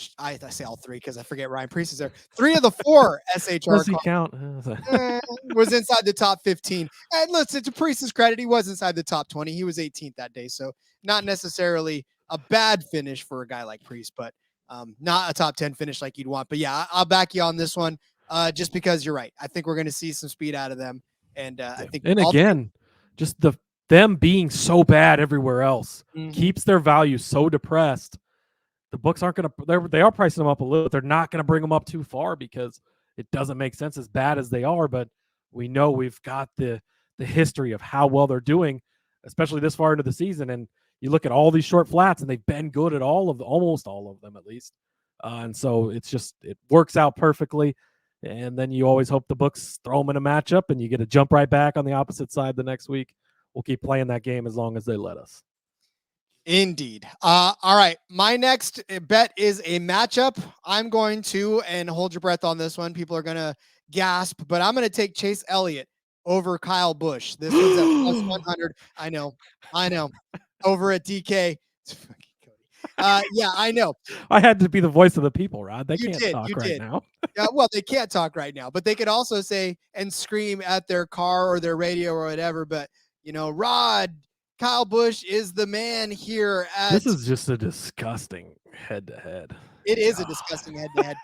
all 3 because I forget Ryan Preece is there. 3 of the 4 SHR Does he count? Was inside the top 15. And listen, to Preece's credit, he was inside the top 20. He was 18th that day, so not necessarily a bad finish for a guy like Preece, but not a top 10 finish like you'd want. But yeah, I'll back you on this one just because you're right. I think we're going to see some speed out of them. And I think, and again, just them being so bad everywhere else keeps their value so depressed. The books aren't going to, they are pricing them up a little, but they're not going to bring them up too far because it doesn't make sense as bad as they are. But we know we've got the history of how well they're doing, especially this far into the season. And you look at all these short flats and they've been good at almost all of them, at least. And so it works out perfectly. And then you always hope the books throw them in a matchup and you get to jump right back on the opposite side the next week. We'll keep playing that game as long as they let us. Indeed. All right. My next bet is a matchup. I'm going to, and hold your breath on this one. People are going to gasp, but I'm going to take Chase Elliott over Kyle Busch. This one's at plus 100. I know. Over at DK. Yeah, I know. I had to be the voice of the people, Rod. They You can't did, talk you right did. now. Well, they can't talk right now, but they could also say and scream at their car or their radio or whatever. But, Rod, Kyle Busch is the man here. This is just a disgusting head-to-head. It is a disgusting head-to-head.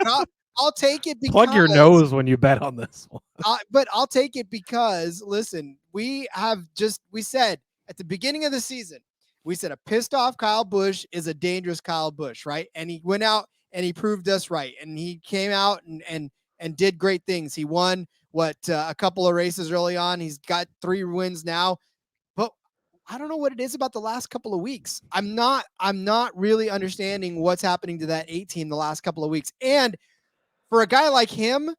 I'll take it because plug your nose when you bet on this one. But I'll take it because, listen, we said at the beginning of the season, we said a pissed off Kyle Busch is a dangerous Kyle Busch, right? And he went out and he proved us right. And he came out and did great things. He won a couple of races early on. He's got 3 wins now. But I don't know what it is about the last couple of weeks. I'm not really understanding what's happening to that 18 the last couple of weeks. And for a guy like him,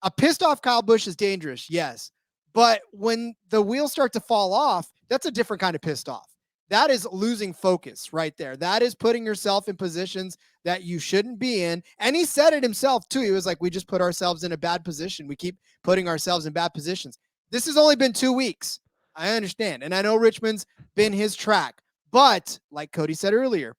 a pissed off Kyle Busch is dangerous, yes. But when the wheels start to fall off, that's a different kind of pissed off. That is losing focus right there. That is putting yourself in positions that you shouldn't be in. And he said it himself too. He was like, we just put ourselves in a bad position. We keep putting ourselves in bad positions. This has only been 2 weeks. I understand. And I know Richmond's been his track. But like Cody said earlier,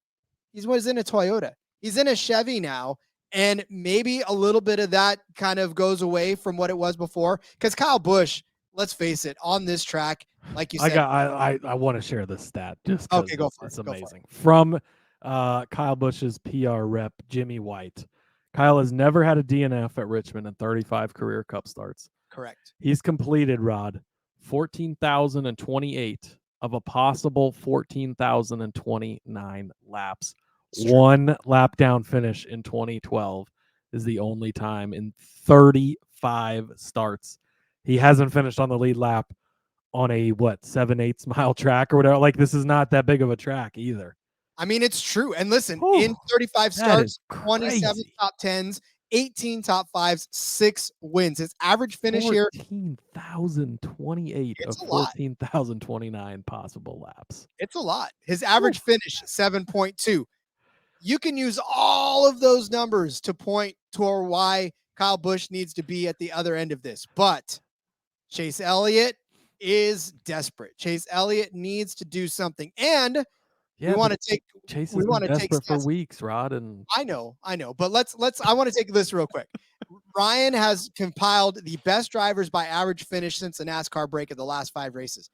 he was in a Toyota. He's in a Chevy now. And maybe a little bit of that kind of goes away from what it was before. Because Kyle Busch, let's face it, on this track, like you said. I want to share this stat just okay, go for it's it. amazing. From Kyle Busch's PR rep, Jimmy White. Kyle has never had a DNF at Richmond in 35 career Cup starts. Correct. He's completed, Rod, 14,028 of a possible 14,029 laps. One lap down finish in 2012 is the only time in 35 starts he hasn't finished on the lead lap on a 7/8 mile track or whatever. Like, this is not that big of a track either. I mean, it's true. And listen, in 35 starts, 27 top 10s, 18 top 5s, 6 wins. His average finish here 14,028 of 14,029 possible laps. It's a lot. His average finish 7.2. You can use all of those numbers to point toward why Kyle Busch needs to be at the other end of this. But Chase Elliott is desperate. Chase Elliott needs to do something. And we want to take Chase has been desperate for weeks, Rod. And I know. But I want to take this real quick. Ryan has compiled the best drivers by average finish since the NASCAR break of the last 5 races.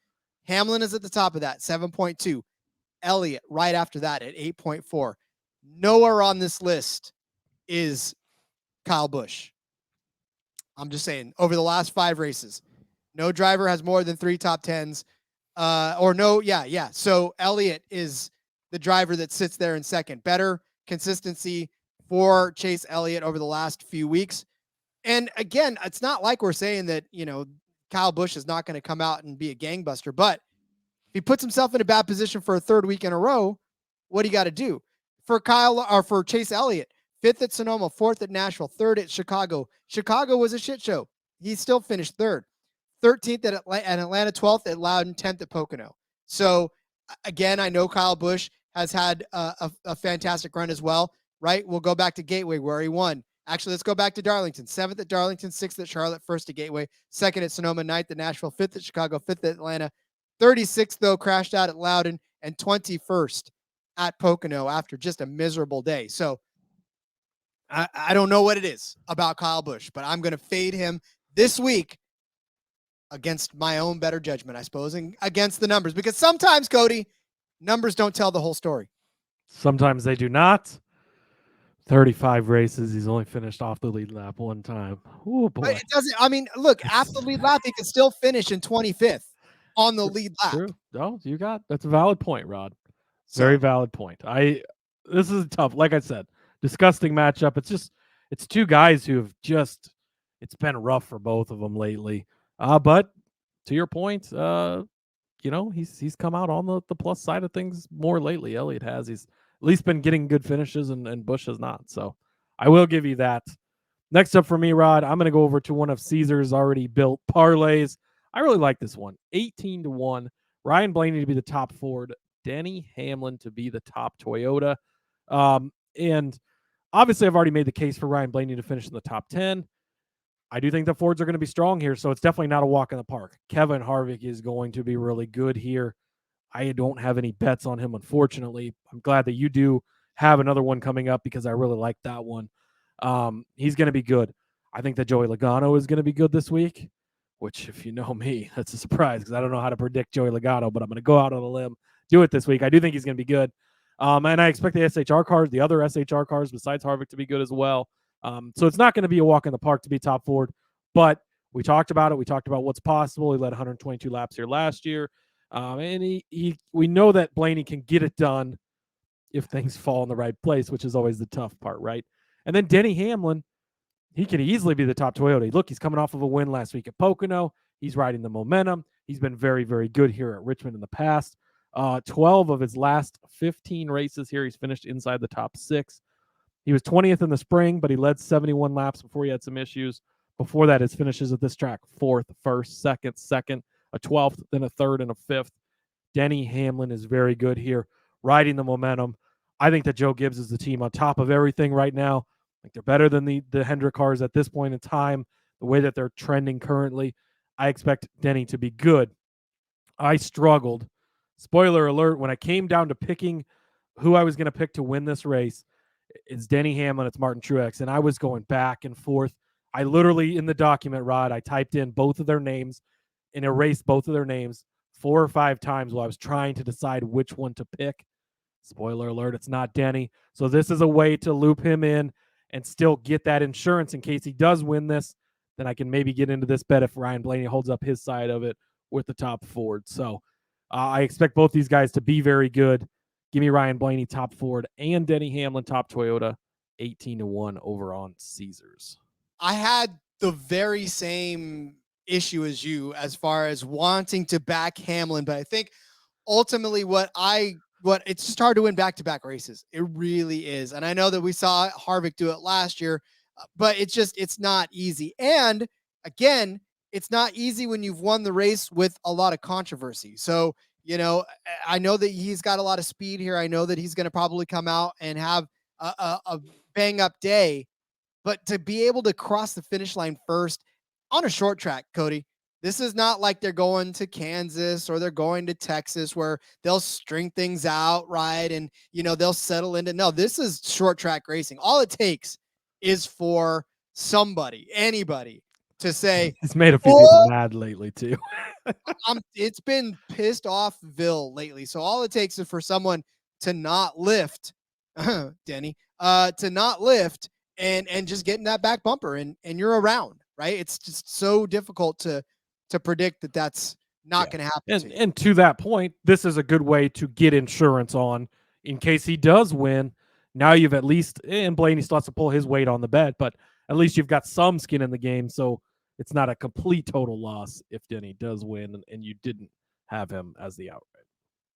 Hamlin is at the top of that, 7.2. Elliott right after that at 8.4. Nowhere on this list is Kyle Busch. I'm just saying, over the last 5 races, no driver has more than 3 top 10s. So Elliott is the driver that sits there in second. Better consistency for Chase Elliott over the last few weeks. And again, it's not like we're saying that, Kyle Busch is not going to come out and be a gangbuster, but if he puts himself in a bad position for a 3rd week in a row, what do you got to do? For Chase Elliott, 5th at Sonoma, 4th at Nashville, 3rd at Chicago. Chicago was a shit show. He still finished 3rd. 13th at Atlanta, 12th at Loudon, 10th at Pocono. So again, I know Kyle Busch has had a fantastic run as well, right? We'll go back to Gateway where he won. Actually, let's go back to Darlington. 7th at Darlington, 6th at Charlotte, 1st at Gateway, 2nd at Sonoma, 9th at Nashville, 5th at Chicago, 5th at Atlanta. 36th, though, crashed out at Loudon, and 21st at Pocono after just a miserable day. So I don't know what it is about Kyle Busch, but I'm going to fade him this week against my own better judgment, I suppose, and against the numbers. Because sometimes, Cody, numbers don't tell the whole story. Sometimes they do not. 35 races, he's only finished off the lead lap 1 time. Oh, boy. But it doesn't, look, after the lead lap, he can still finish in 25th on the lead lap. True. No, that's a valid point, Rod. Very valid point. This is tough. Like I said, disgusting matchup. It's 2 guys who have it's been rough for both of them lately. But to your point, he's come out on the plus side of things more lately. Elliott has. He's at least been getting good finishes, and Busch has not. So I will give you that. Next up for me, Rod, I'm going to go over to one of Caesar's already built parlays. I really like this one. 18-1. Ryan Blaney to be the top Ford. Denny Hamlin to be the top Toyota. And obviously, I've already made the case for Ryan Blaney to finish in the top 10. I do think the Fords are going to be strong here, so it's definitely not a walk in the park. Kevin Harvick is going to be really good here. I don't have any bets on him, unfortunately. I'm glad that you do have another one coming up because I really like that one. He's going to be good. I think that Joey Logano is going to be good this week, which, if you know me, that's a surprise because I don't know how to predict Joey Logano, but I'm going to go out on a limb, do it this week. I do think he's going to be good. And I expect the SHR cars, the other SHR cars besides Harvick, to be good as well. So it's not going to be a walk in the park to be top Ford, but we talked about it. We talked about what's possible. He led 122 laps here last year. And we know that Blaney can get it done if things fall in the right place, which is always the tough part, right? And then Denny Hamlin, he could easily be the top Toyota. Look, he's coming off of a win last week at Pocono. He's riding the momentum. He's been very, very good here at Richmond in the past. 12 of his last 15 races here, he's finished inside the top 6. He was 20th in the spring, but he led 71 laps before he had some issues. Before that, his finishes at this track: 4th, 1st, 2nd, a 12th, then a 3rd, and a 5th. Denny Hamlin is very good here, riding the momentum. I think that Joe Gibbs is the team on top of everything right now. Like, they're better than the Hendrick cars at this point in time, the way that they're trending currently. I expect Denny to be good. I struggled. Spoiler alert, when I came down to picking who I was going to pick to win this race, it's Denny Hamlin, it's Martin Truex, and I was going back and forth. I literally, in the document, Rod, I typed in both of their names and erased both of their names 4 or 5 times while I was trying to decide which one to pick. Spoiler alert, it's not Denny. So this is a way to loop him in and still get that insurance in case he does win this. Then I can maybe get into this bet if Ryan Blaney holds up his side of it with the top Ford. So I expect both these guys to be very good. Give me Ryan Blaney top Ford and Denny Hamlin top Toyota, 18-1 over on Caesars. I had the very same issue as you as far as wanting to back Hamlin, but I think ultimately it's just hard to win back-to-back races. It really is. And I know that we saw Harvick do it last year, but it's not easy. And again, it's not easy when you've won the race with a lot of controversy. So, I know that he's got a lot of speed here. I know that he's going to probably come out and have a bang-up day. But to be able to cross the finish line first on a short track, Cody, this is not like they're going to Kansas or they're going to Texas where they'll string things out, right? And, they'll settle into. No, this is short track racing. All it takes is for anybody to say. It's made a few people mad lately, too. It's been pissed off Ville lately. So all it takes is for someone to not lift, Denny, to not lift and just get in that back bumper and you're around, right? It's just so difficult to predict that that's not going to happen. And to that point, this is a good way to get insurance on in case he does win. Now you've at least, and Blaney still has to pull his weight on the bet, but at least you've got some skin in the game. So it's not a complete total loss if Denny does win and you didn't have him as the outright.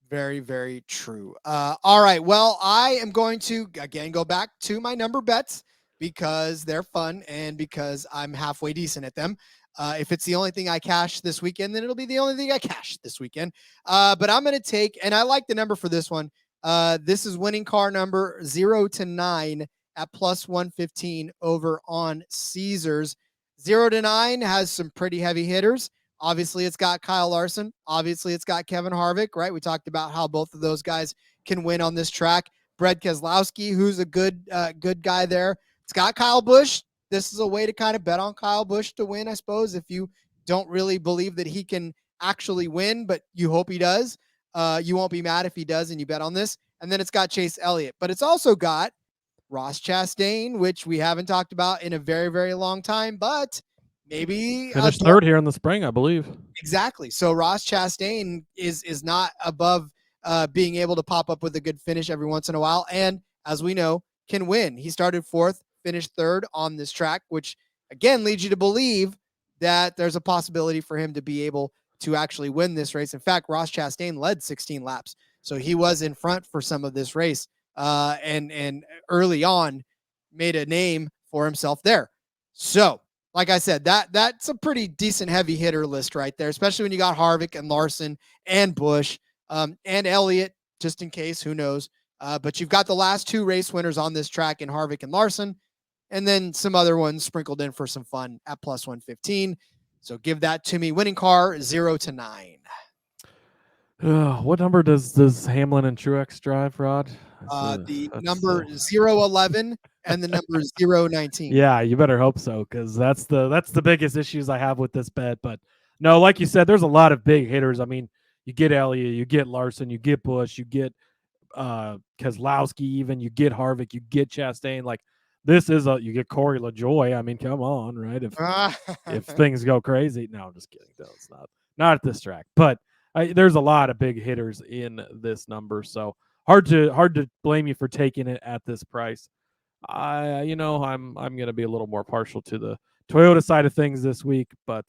Very, very true. All right. Well, I am going to, again, go back to my number bets because they're fun and because I'm halfway decent at them. If it's the only thing I cash this weekend, then it'll be the only thing I cash this weekend. But I'm going to take, and I like the number for this one. This is winning car number 0-9 at plus 115 over on Caesars. 0-9 has some pretty heavy hitters. Obviously, it's got Kyle Larson. Obviously, it's got Kevin Harvick, right? We talked about how both of those guys can win on this track. Brad Keselowski, who's a good guy there. It's got Kyle Busch. This is a way to kind of bet on Kyle Busch to win, I suppose, if you don't really believe that he can actually win, but you hope he does. You won't be mad if he does and you bet on this. And then it's got Chase Elliott. But it's also got Ross Chastain, which we haven't talked about in a very, very long time, but maybe finished 3rd here in the spring, I believe. Exactly. So Ross Chastain is not above being able to pop up with a good finish every once in a while. And as we know, can win. He started 4th, finished 3rd on this track, which again leads you to believe that there's a possibility for him to be able to actually win this race. In fact, Ross Chastain led 16 laps. So he was in front for some of this race. And early on, made a name for himself there. So, like I said, that's a pretty decent heavy hitter list right there, especially when you got Harvick and Larson and Busch and Elliott, just in case, who knows. But you've got the last 2 race winners on this track in Harvick and Larson, and then some other ones sprinkled in for some fun at plus 115. So give that to me. Winning car 0 to 9. What number does Hamlin and Truex drive, Rod? The number 011 and the number 019. Yeah, you better hope so, because that's the biggest issues I have with this bet. But no, like you said, there's a lot of big hitters. I mean, you get Elliott, you get Larson, you get Busch, you get Keselowski, even you get Harvick, you get Chastain. Like this is you get Corey LaJoie. I mean, come on, right? If things go crazy, no, I'm just kidding. No, it's not at this track, but there's a lot of big hitters in this number, so hard to blame you for taking it at this price. I'm gonna be a little more partial to the Toyota side of things this week, but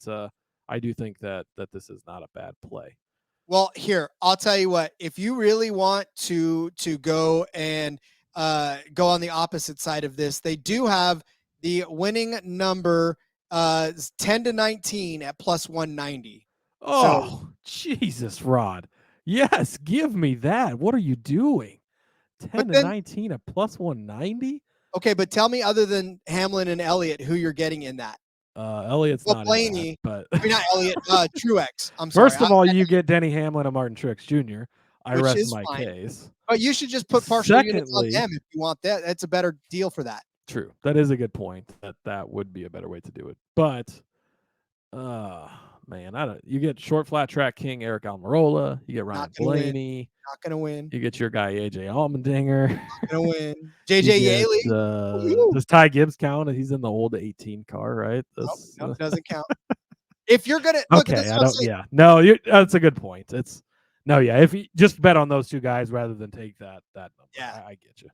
I do think that this is not a bad play. Well, here, I'll tell you what, if you really want to go and go on the opposite side of this, they do have the winning number 10 to 19 at plus 190. Oh, Jesus, Rod. Yes, give me that. What are you doing? 10 to 19 at plus 190? Okay, but tell me, other than Hamlin and Elliott, who you're getting in that. Elliott's not Blaney, in that, but not Elliott, Truex. I'm sorry. First of all, you get Denny Hamlin and Martin Truex Jr. I rest my case. But you should just put partial units on them if you want that. That's a better deal for that. True. That is a good point. That would be a better way to do it. But man, you get short flat track king Eric Almirola, you get Ryan Blaney. Not gonna win. You get your guy AJ Allmendinger. Not gonna win. JJ Yaley. Does Ty Gibbs count? He's in the old 18 car, right? Nope, doesn't count. If you're gonna that's a good point. If you just bet on those 2 guys rather than take that number. Yeah, I get you.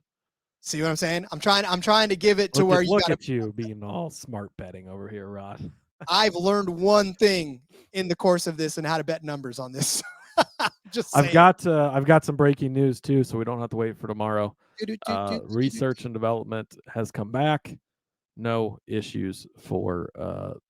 See what I'm saying? I'm trying to give it to where you look at you being all smart betting over here, Rod. I've learned one thing in the course of this and how to bet numbers on this. Just saying. I've got some breaking news too, so we don't have to wait for tomorrow. Research and development has come back. No issues for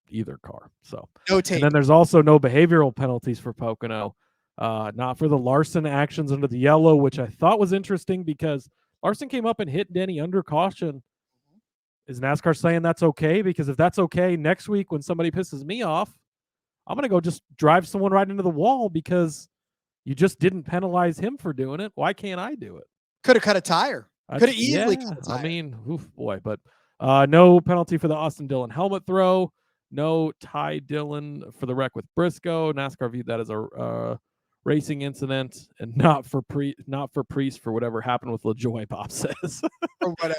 either car. So no tape. And then there's also no behavioral penalties for Pocono. Not for the Larson actions under the yellow, which I thought was interesting because Larson came up and hit Denny under caution. Is NASCAR saying that's okay? Because if that's okay, next week when somebody pisses me off, I'm going to go just drive someone right into the wall because you just didn't penalize him for doing it. Why can't I do it? Could have cut a tire. Could have easily cut a tire. I mean, boy. But no penalty for the Austin Dillon helmet throw. No Ty Dillon for the wreck with Briscoe. NASCAR viewed that as a racing incident and not for Priest for whatever happened with LaJoie, Bob says.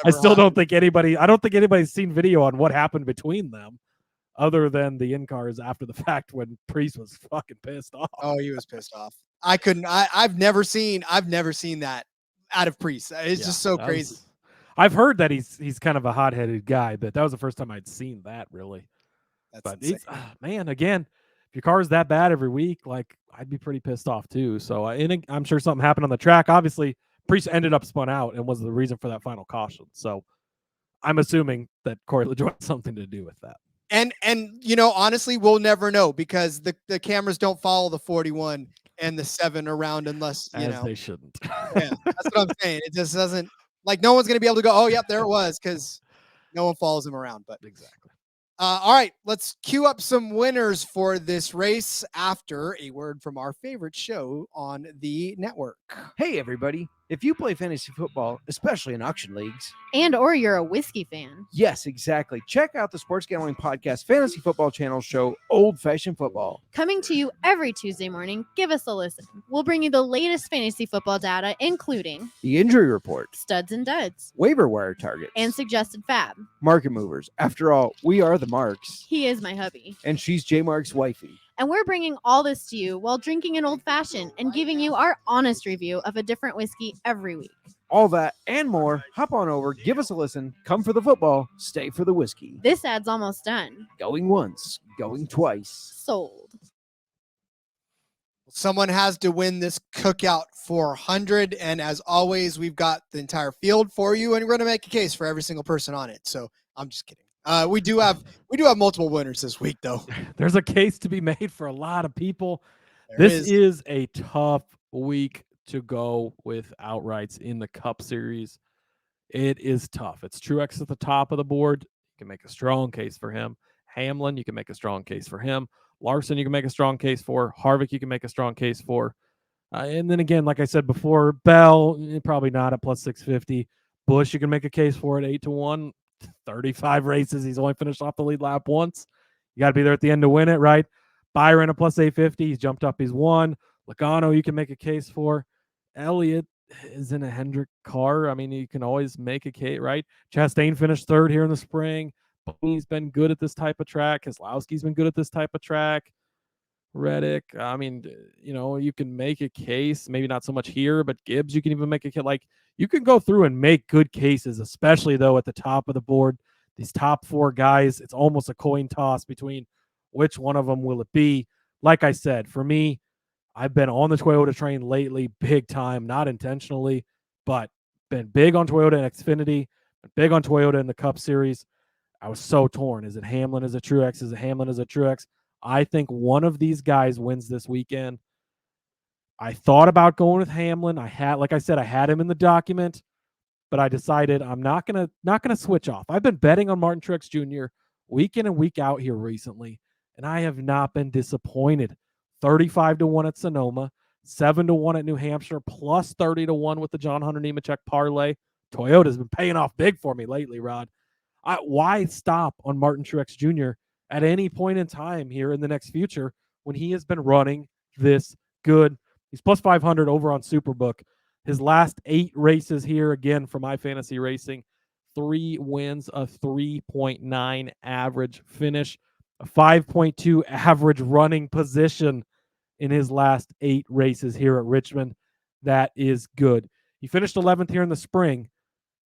I still don't think anybody's seen video on what happened between them other than the in-cars after the fact when Priest was fucking pissed off. Oh, he was pissed off. I've never seen that out of Priest. It's just so crazy. I've heard that he's kind of a hot-headed guy, but that was the first time I'd seen that really. But man, again, if your car is that bad every week, like I'd be pretty pissed off too. So I'm sure something happened on the track. Obviously, Priest ended up spun out and was the reason for that final caution. So I'm assuming that Corey LaJoie had something to do with that. And honestly, we'll never know because the cameras don't follow the 41 and the 7 around unless they shouldn't. Yeah, that's what I'm saying. It just doesn't, like, no one's going to be able to go, oh, yep, there it was, because no one follows him around. But exactly. All right, let's queue up some winners for this race after a word from our favorite show on the network. Hey, everybody. If you play fantasy football, especially in auction leagues, or you're a whiskey fan. Yes, exactly. Check out the Sports Gambling Podcast Fantasy Football Channel show, Old Fashioned Football. Coming to you every Tuesday morning. Give us a listen. We'll bring you the latest fantasy football data, including the injury report, studs and duds, waiver wire targets, and suggested fab. Market movers. After all, we are the Marks. He is my hubby. And she's J Mark's wifey. And we're bringing all this to you while drinking an old fashioned and giving you our honest review of a different whiskey every week. All that and more. Hop on over, give us a listen, come for the football, stay for the whiskey. This ad's almost done. Going once, going twice. Sold. Someone has to win this Cookout 400, and as always, we've got the entire field for you, and we're going to make a case for every single person on it. So I'm just kidding. We do have multiple winners this week, though. There's a case to be made for a lot of people. There This is a tough week to go with outrights in the Cup Series. It is tough. It's Truex at the top of the board. You can make a strong case for him. Hamlin, you can make a strong case for him. Larson, you can make a strong case for. Harvick, you can make a strong case for. And then again, like I said before, Bell, probably not at plus 650. Busch, you can make a case for it 8-1. 35 races. He's only finished off the lead lap once. You got to be there at the end to win it, right? Byron, a plus 850. He's jumped up. He's won. Logano, you can make a case for. Elliott is in a Hendrick car. I mean, you can always make a case, right? Chastain finished third here in the spring. He's been good at this type of track. Keselowski's been good at this type of track. Reddick, I mean, you can make a case, maybe not so much here, but Gibbs, you can even make a case. Like, you can go through and make good cases, especially, though, at the top of the board. These top 4 guys, it's almost a coin toss between which one of them will it be. Like I said, for me, I've been on the Toyota train lately, big time, not intentionally, but been big on Toyota and Xfinity, been big on Toyota in the Cup Series. I was so torn. Is it Hamlin? Is it Truex? Is it Hamlin? Is it Truex? I think one of these guys wins this weekend. I thought about going with Hamlin. Like I said, I had him in the document, but I decided I'm not gonna switch off. I've been betting on Martin Truex Jr. week in and week out here recently, and I have not been disappointed. 35-1 at Sonoma, 7-1 at New Hampshire, plus 30-1 with the John Hunter Nemechek parlay. Toyota's been paying off big for me lately, Rod. Why stop on Martin Truex Jr. at any point in time here in the next future when he has been running this good? He's plus 500 over on Superbook. His last 8 races here, again, from iFantasy Racing, 3 wins, a 3.9 average finish, a 5.2 average running position in his last 8 races here at Richmond. That is good. He finished 11th here in the spring.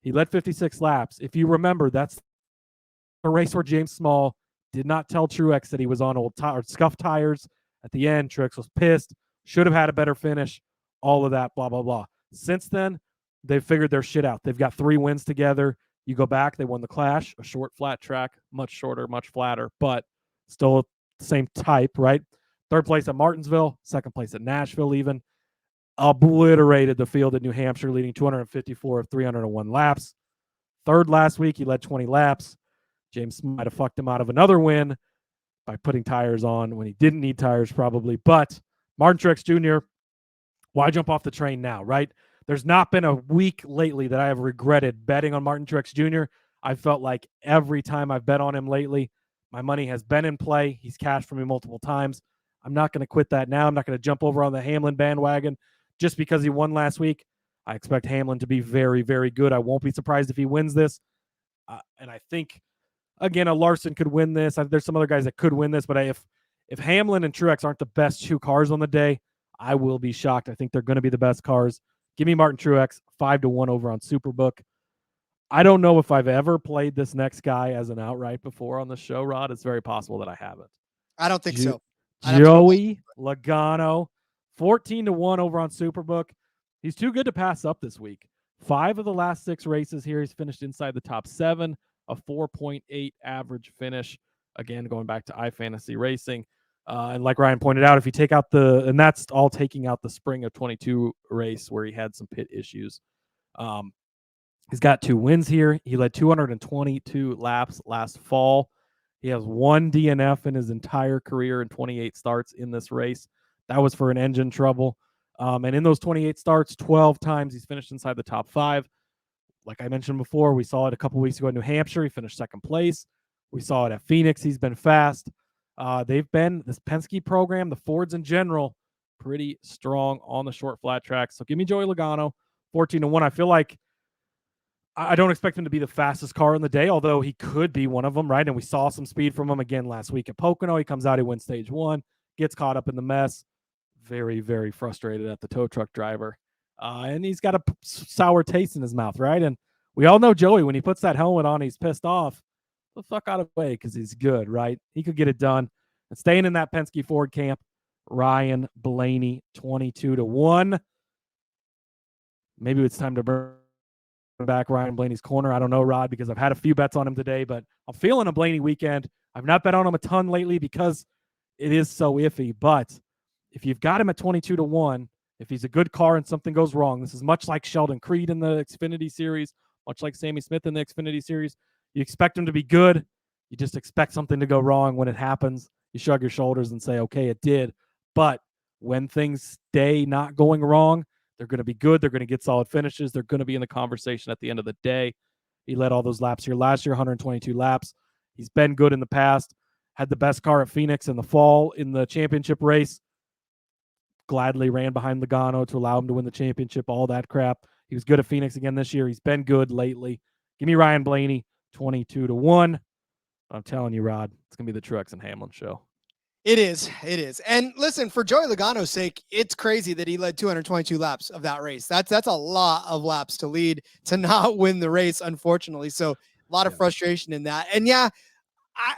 He led 56 laps. If you remember, that's a race where James Small did not tell Truex that he was on old scuffed tires. At the end, Truex was pissed, should have had a better finish, all of that, blah, blah, blah. Since then, they've figured their shit out. They've got 3 wins together. You go back, they won the Clash, a short, flat track, much shorter, much flatter, but still the same type, right? 3rd place at Martinsville, 2nd place at Nashville even. Obliterated the field at New Hampshire, leading 254 of 301 laps. 3rd last week, he led 20 laps. James might have fucked him out of another win by putting tires on when he didn't need tires probably. But Martin Truex Jr., why jump off the train now, right? There's not been a week lately that I have regretted betting on Martin Truex Jr. I felt like every time I've bet on him lately, my money has been in play. He's cashed for me multiple times. I'm not going to quit that now. I'm not going to jump over on the Hamlin bandwagon just because he won last week. I expect Hamlin to be very, very good. I won't be surprised if he wins this. And I think, again, a Larson could win this. There's some other guys that could win this, but if Hamlin and Truex aren't the best 2 cars on the day, I will be shocked. I think they're going to be the best cars. Give me Martin Truex, 5-1 over on Superbook. I don't know if I've ever played this next guy as an outright before on the show, Rod. It's very possible that I haven't. I don't think so. Joey Logano, 14-1 over on Superbook. He's too good to pass up this week. 5 of the last 6 races here, he's finished inside the top 7, a 4.8 average finish. Again, going back to iFantasy Racing. And like Ryan pointed out, if you take out and that's all taking out the spring of 22 race where he had some pit issues. He's got 2 wins here. He led 222 laps last fall. He has 1 DNF in his entire career and 28 starts in this race. That was for an engine trouble. And in those 28 starts, 12 times he's finished inside the top 5. Like I mentioned before, we saw it a couple weeks ago in New Hampshire. He finished 2nd place. We saw it at Phoenix. He's been fast. They've been, this Penske program, the Fords in general, pretty strong on the short flat track. So give me Joey Logano, 14-1. I feel like I don't expect him to be the fastest car in the day, although he could be one of them, right? And we saw some speed from him again last week at Pocono. He comes out, he wins stage 1, gets caught up in the mess. Very, very frustrated at the tow truck driver. And he's got a sour taste in his mouth, right? And we all know Joey, when he puts that helmet on, he's pissed off. The fuck out of the way because he's good, right? He could get it done. And staying in that Penske Ford camp, Ryan Blaney, 22-1. Maybe it's time to bring back Ryan Blaney's corner. I don't know, Rod, because I've had a few bets on him today, but I'm feeling a Blaney weekend. I've not bet on him a ton lately because it is so iffy. But if you've got him at 22-1, if he's a good car and something goes wrong, this is much like Sheldon Creed in the Xfinity Series, much like Sammy Smith in the Xfinity Series. You expect him to be good. You just expect something to go wrong when it happens. You shrug your shoulders and say, okay, it did. But when things stay not going wrong, they're going to be good. They're going to get solid finishes. They're going to be in the conversation at the end of the day. He led all those laps here last year, 122 laps. He's been good in the past. Had the best car at Phoenix in the fall in the championship race. Gladly ran behind Logano to allow him to win the championship, all that crap. He was good at Phoenix again this year. He's been good lately. Give me Ryan Blaney, 22-1. I'm telling you, Rod, it's going to be the Truex and Hamlin show. It is. And listen, for Joey Logano's sake, it's crazy that he led 222 laps of that race. That's a lot of laps to lead to not win the race, unfortunately. So a lot of frustration in that. And yeah,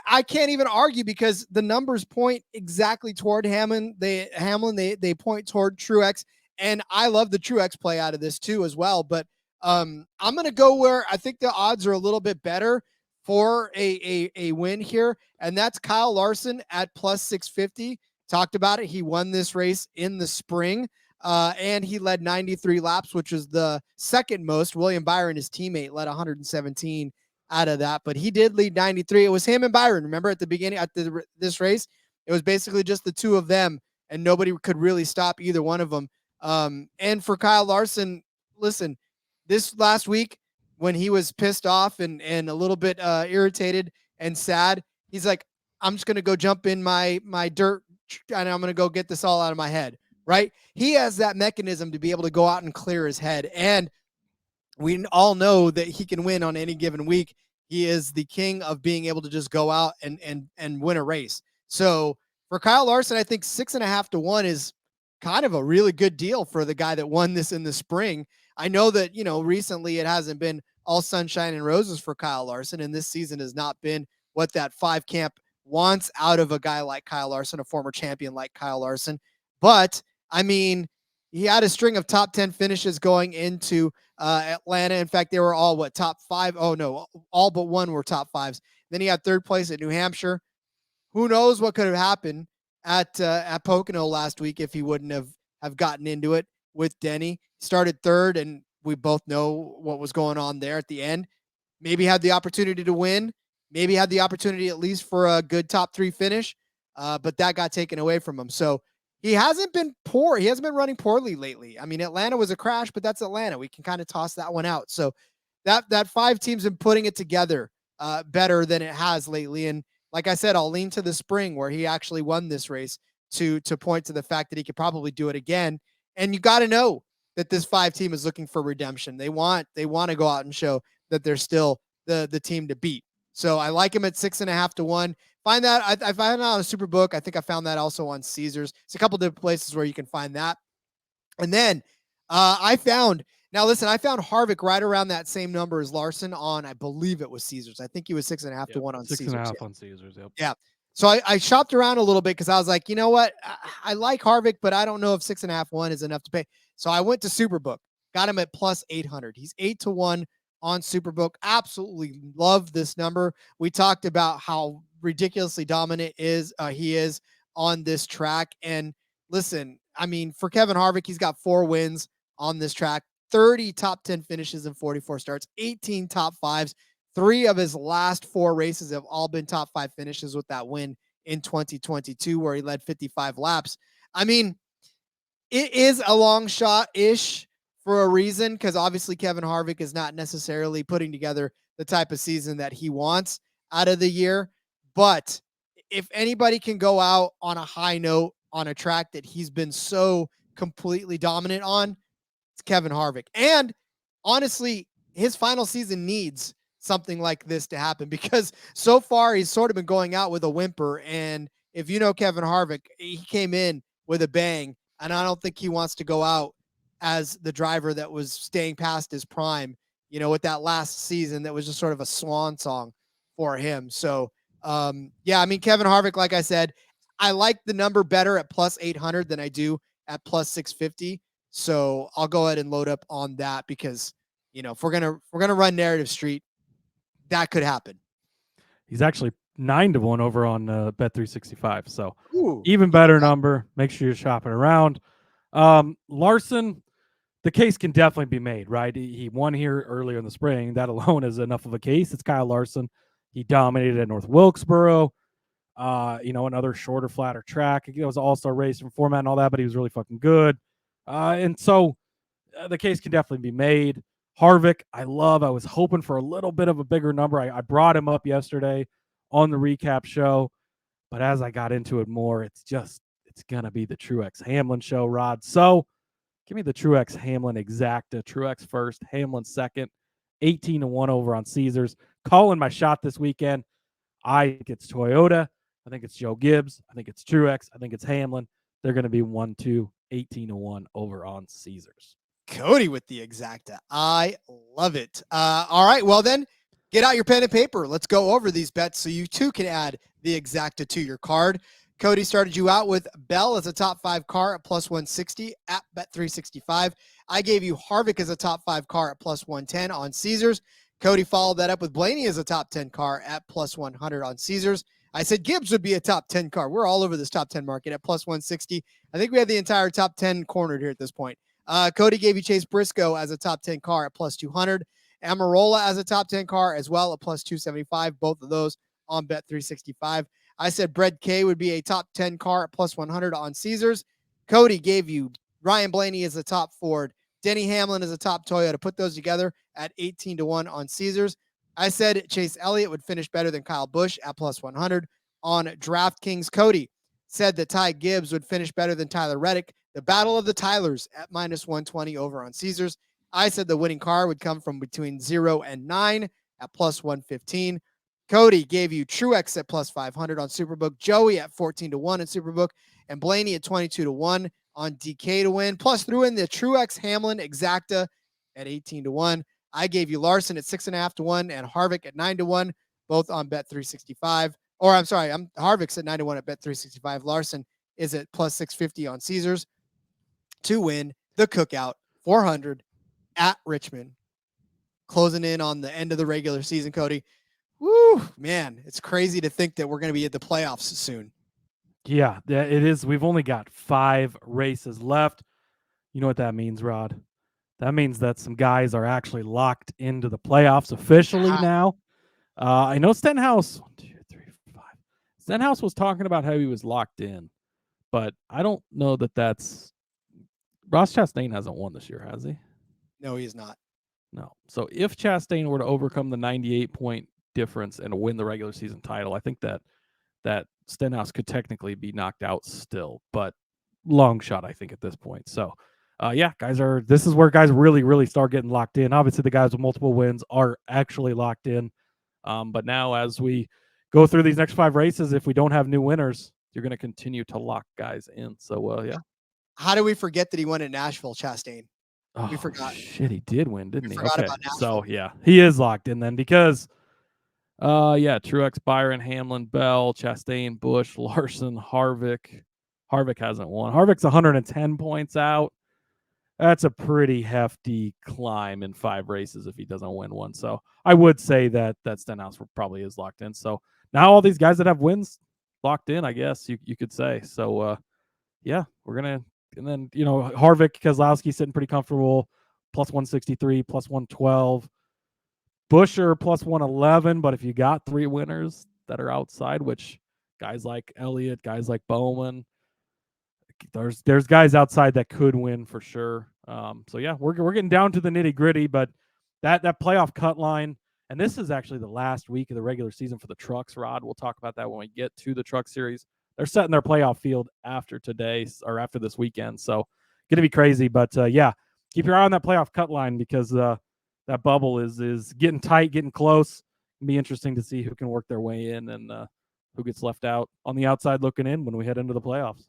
I can't even argue because the numbers point exactly toward Hamlin. They point toward Truex, and I love the Truex play out of this too as well. But I'm going to go where I think the odds are a little bit better for a win here, and that's Kyle Larson at plus 650. Talked about it. He won this race in the spring, and he led 93 laps, which was the second most. William Byron, his teammate, led 117 out of that, but he did lead 93. It was him and Byron. Remember at the beginning this race, it was basically just the two of them, and nobody could really stop either one of them. And for Kyle Larson, listen, this last week when he was pissed off and a little bit irritated and sad, he's like, I'm just going to go jump in my dirt and I'm going to go get this all out of my head, right? He has that mechanism to be able to go out and clear his head. And we all know that he can win on any given week. He is the king of being able to just go out and win a race. So for Kyle Larson, I think 6.5-1 is kind of a really good deal for the guy that won this in the spring. I know that, recently it hasn't been all sunshine and roses for Kyle Larson, and this season has not been what that 5 camp wants out of a guy like Kyle Larson, a former champion like Kyle Larson. But I mean, he had a string of top 10 finishes going into Atlanta. In fact, they were all top 5? Oh no, all but one were top 5s. Then he had third place at New Hampshire. Who knows what could have happened at Pocono last week if he wouldn't have gotten into it with Denny. Started third, and we both know what was going on there at the end. Maybe had the opportunity to win. Maybe had the opportunity at least for a good top 3 finish, but that got taken away from him. So he hasn't been poor. He hasn't been running poorly lately. I mean, Atlanta was a crash, but that's Atlanta. We can kind of toss that one out. So that 5 team's been putting it together better than it has lately. And like I said, I'll lean to the spring where he actually won this race to point to the fact that he could probably do it again. And you got to know that this 5 team is looking for redemption. They want to go out and show that they're still the team to beat. So I like him at 6.5-1. Find that I found that on Superbook. I think I found that also on Caesars. It's a couple different places where you can find that. And then I found Harvick right around that same number as Larson on, I believe it was Caesars. I think he was 6.5-1 on Caesars. 6.5 on Caesars. Yep. Yeah. So I shopped around a little bit because I was like, you know what? I like Harvick, but I don't know if 6.5-1 is enough to pay. So I went to Superbook, got him at plus 800. He's 8-1 on Superbook. Absolutely love this number. We talked about how ridiculously dominant he is on this track. And listen, I mean, for Kevin Harvick, he's got 4 wins on this track, 30 top 10 finishes in 44 starts, 18 top 5s. 3 of his last 4 races have all been top 5 finishes with that win in 2022, where he led 55 laps. I mean, it is a long shot-ish for a reason, because obviously Kevin Harvick is not necessarily putting together the type of season that he wants out of the year. But if anybody can go out on a high note on a track that he's been so completely dominant on, it's Kevin Harvick. And honestly, his final season needs something like this to happen, because so far he's sort of been going out with a whimper. And if you know Kevin Harvick, he came in with a bang, and I don't think he wants to go out as the driver that was staying past his prime, with that last season that was just sort of a swan song for him. So, yeah, I mean, Kevin Harvick, like I said, I like the number better at plus 800 than I do at plus 650. So I'll go ahead and load up on that because, if we're gonna run narrative street, that could happen. He's actually 9-1 over on Bet365. So Ooh, even better number. Make sure you're shopping around. Larson, the case can definitely be made, right? He won here earlier in the spring. That alone is enough of a case. It's Kyle Larson. He dominated at North Wilkesboro. Another shorter, flatter track. It was an all-star race from format and all that, but he was really fucking good. And so the case can definitely be made. Harvick, I was hoping for a little bit of a bigger number. I brought him up yesterday on the recap show, but as I got into it more, it's going to be the Truex Hamlin show, Rod. So give me the Truex Hamlin exacta. Truex first, Hamlin second, 18-1 over on Caesars. Calling my shot this weekend. I think it's Toyota. I think it's Joe Gibbs. I think it's Truex. I think it's Hamlin. They're going to be 1-2, 18-1 over on Caesars. Cody with the exacta. I love it. All right. Well, then get out your pen and paper. Let's go over these bets so you too can add the exacta to your card. Cody started you out with Bell as a top 5 car at plus 160 at Bet365. I gave you Harvick as a top 5 car at plus 110 on Caesars. Cody followed that up with Blaney as a top 10 car at plus 100 on Caesars. I said Gibbs would be a top 10 car. We're all over this top 10 market at plus 160. I think we have the entire top 10 cornered here at this point. Cody gave you Chase Briscoe as a top 10 car at plus 200. Amarola as a top 10 car as well at plus 275. Both of those on Bet365. I said Brett K would be a top 10 car at plus 100 on Caesars. Cody gave you Ryan Blaney as a top Ford. Denny Hamlin as a top Toyota. Put those together at 18-1 on Caesars. I said Chase Elliott would finish better than Kyle Busch at plus 100 on DraftKings. Cody said that Ty Gibbs would finish better than Tyler Reddick. The battle of the Tylers at minus 120 over on Caesars. I said the winning car would come from between 0 and 9 at plus 115. Cody gave you Truex at plus 500 on Superbook, Joey at 14-1 in Superbook, and Blaney at 22-1 on DK to win. Plus threw in the Truex Hamlin exacta at 18-1. I gave you Larson at 6.5-1 and Harvick at 9-1, both on Bet365. Or I'm sorry, Harvick's at 9-1 at Bet365. Larson is at plus 650 on Caesars to win the Cookout 400 at Richmond. Closing in on the end of the regular season, Cody. Woo, man, it's crazy to think that we're going to be at the playoffs soon. Yeah, it is. We've only got 5 races left. You know what that means, Rod? That means that some guys are actually locked into the playoffs officially now. I know Stenhouse, 1, 2, 3, 5. Stenhouse was talking about how he was locked in, but I don't know that that's. Ross Chastain hasn't won this year, has he? No, he is not. No. So if Chastain were to overcome the 98-point difference and win the regular season title, I think that Stenhouse could technically be knocked out still, but long shot, I think, at this point. So, this is where guys really, really start getting locked in. Obviously, the guys with multiple wins are actually locked in. But now as we go through these next 5 races, if we don't have new winners, you're going to continue to lock guys in. So, yeah. How do we forget that he won at Nashville, Chastain? Oh, we forgot. Shit, he did win, didn't he? Forgot Okay. about Nashville. So, yeah, he is locked in then because, Truex, Byron, Hamlin, Bell, Chastain, Busch, Larson, Harvick. Harvick hasn't won. Harvick's 110 points out. That's a pretty hefty climb in 5 races if he doesn't win one. So I would say that Stenhouse probably is locked in. So now all these guys that have wins locked in, I guess you could say. So, we're going to, and then, Harvick, Keselowski sitting pretty comfortable, plus 163, plus 112. Buscher, plus 111. But if you got 3 winners that are outside, which guys like Elliott, guys like Bowman, there's guys outside that could win for sure. We're getting down to the nitty gritty, but that playoff cut line, and this is actually the last week of the regular season for the trucks, Rod. We'll talk about that when we get to the Truck Series. They're setting their playoff field after today or after this weekend. So going to be crazy, but keep your eye on that playoff cut line because that bubble is getting tight, getting close. It'll be interesting to see who can work their way in and who gets left out on the outside looking in when we head into the playoffs.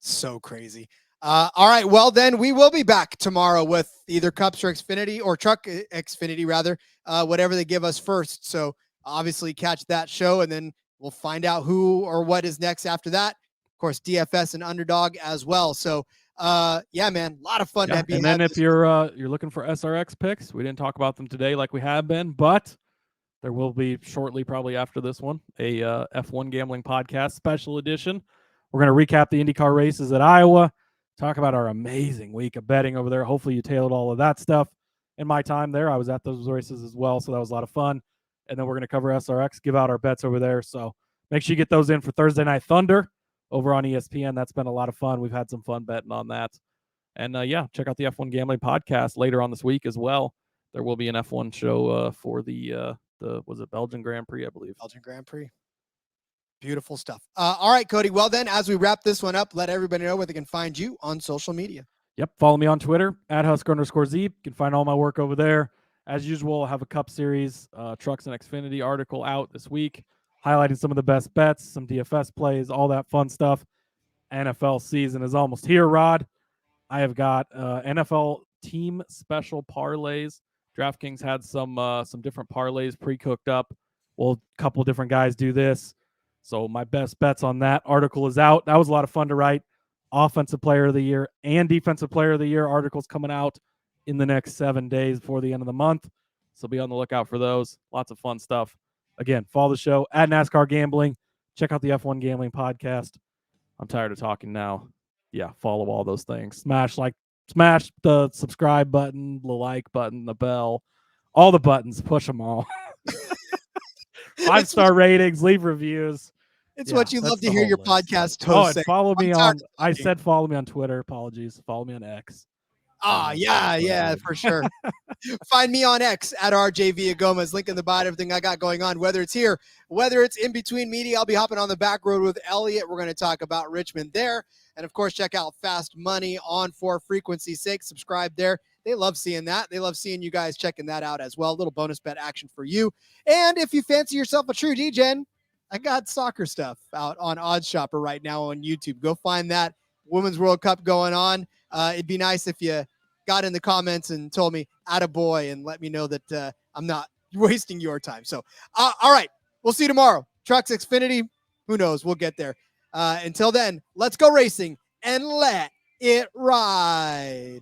So crazy. All right. Well, then we will be back tomorrow with either Cups or Xfinity or Truck Xfinity, rather, whatever they give us first. So obviously catch that show and then we'll find out who or what is next after that. course, DFS and Underdog as well. So, yeah, man, a lot of fun to be And then had if you're looking for SRX picks, we didn't talk about them today like we have been, but there will be shortly, probably after this one, a F1 Gambling Podcast special edition. We're going to recap the IndyCar races at Iowa, talk about our amazing week of betting over there. Hopefully you tailored all of that stuff. In my time there, I was at those races as well, so that was a lot of fun. And then we're going to cover SRX, give out our bets over there. So make sure you get those in for Thursday Night Thunder over on ESPN. That's been a lot of fun. We've had some fun betting on that. And yeah, check out the F1 Gambling Podcast later on this week as well. There will be an F1 show for the was it Belgian Grand Prix, I believe. Belgian Grand Prix. Beautiful stuff. All right, Cody. Well, then, as we wrap this one up, let everybody know where they can find you on social media. Yep. Follow me on Twitter at Husker_Zeeb. You can find all my work over there. As usual, I'll have a Cup Series Trucks and Xfinity article out this week, highlighting some of the best bets, some DFS plays, all that fun stuff. NFL season is almost here, Rod. I have got NFL team special parlays. DraftKings had some different parlays pre-cooked up. Well, a couple different guys do this. So my best bets on that article is out. That was a lot of fun to write. Offensive Player of the Year and Defensive Player of the Year articles coming out in the next 7 days before the end of the month. So be on the lookout for those. Lots of fun stuff. Again, follow the show at NASCAR Gambling. Check out the F1 Gambling Podcast. I'm tired of talking now. Yeah, follow all those things. Smash the subscribe button, the like button, the bell, all the buttons. Push them all. 5-star ratings, leave reviews. It's what you love to hear your podcast host say. And follow me on. I said follow me on Twitter. Apologies. Follow me on X. Yeah, for sure. Find me on X at RJ Villagomez. Link in the bio, everything I got going on, whether it's here, whether it's in between media. I'll be hopping on the back road with Elliot. We're going to talk about Richmond there. And of course, check out Fast Money on for frequency's sake. Subscribe there. They love seeing that. They love seeing you guys checking that out as well. A little bonus bet action for you. And if you fancy yourself a true DGen, I got soccer stuff out on Odds Shopper right now on YouTube. Go find that. Women's World Cup going on. It'd be nice if you got in the comments and told me attaboy and let me know that I'm not wasting your time. So, all right, we'll see you tomorrow. Trucks, Xfinity, who knows? We'll get there. Until then, let's go racing and let it ride.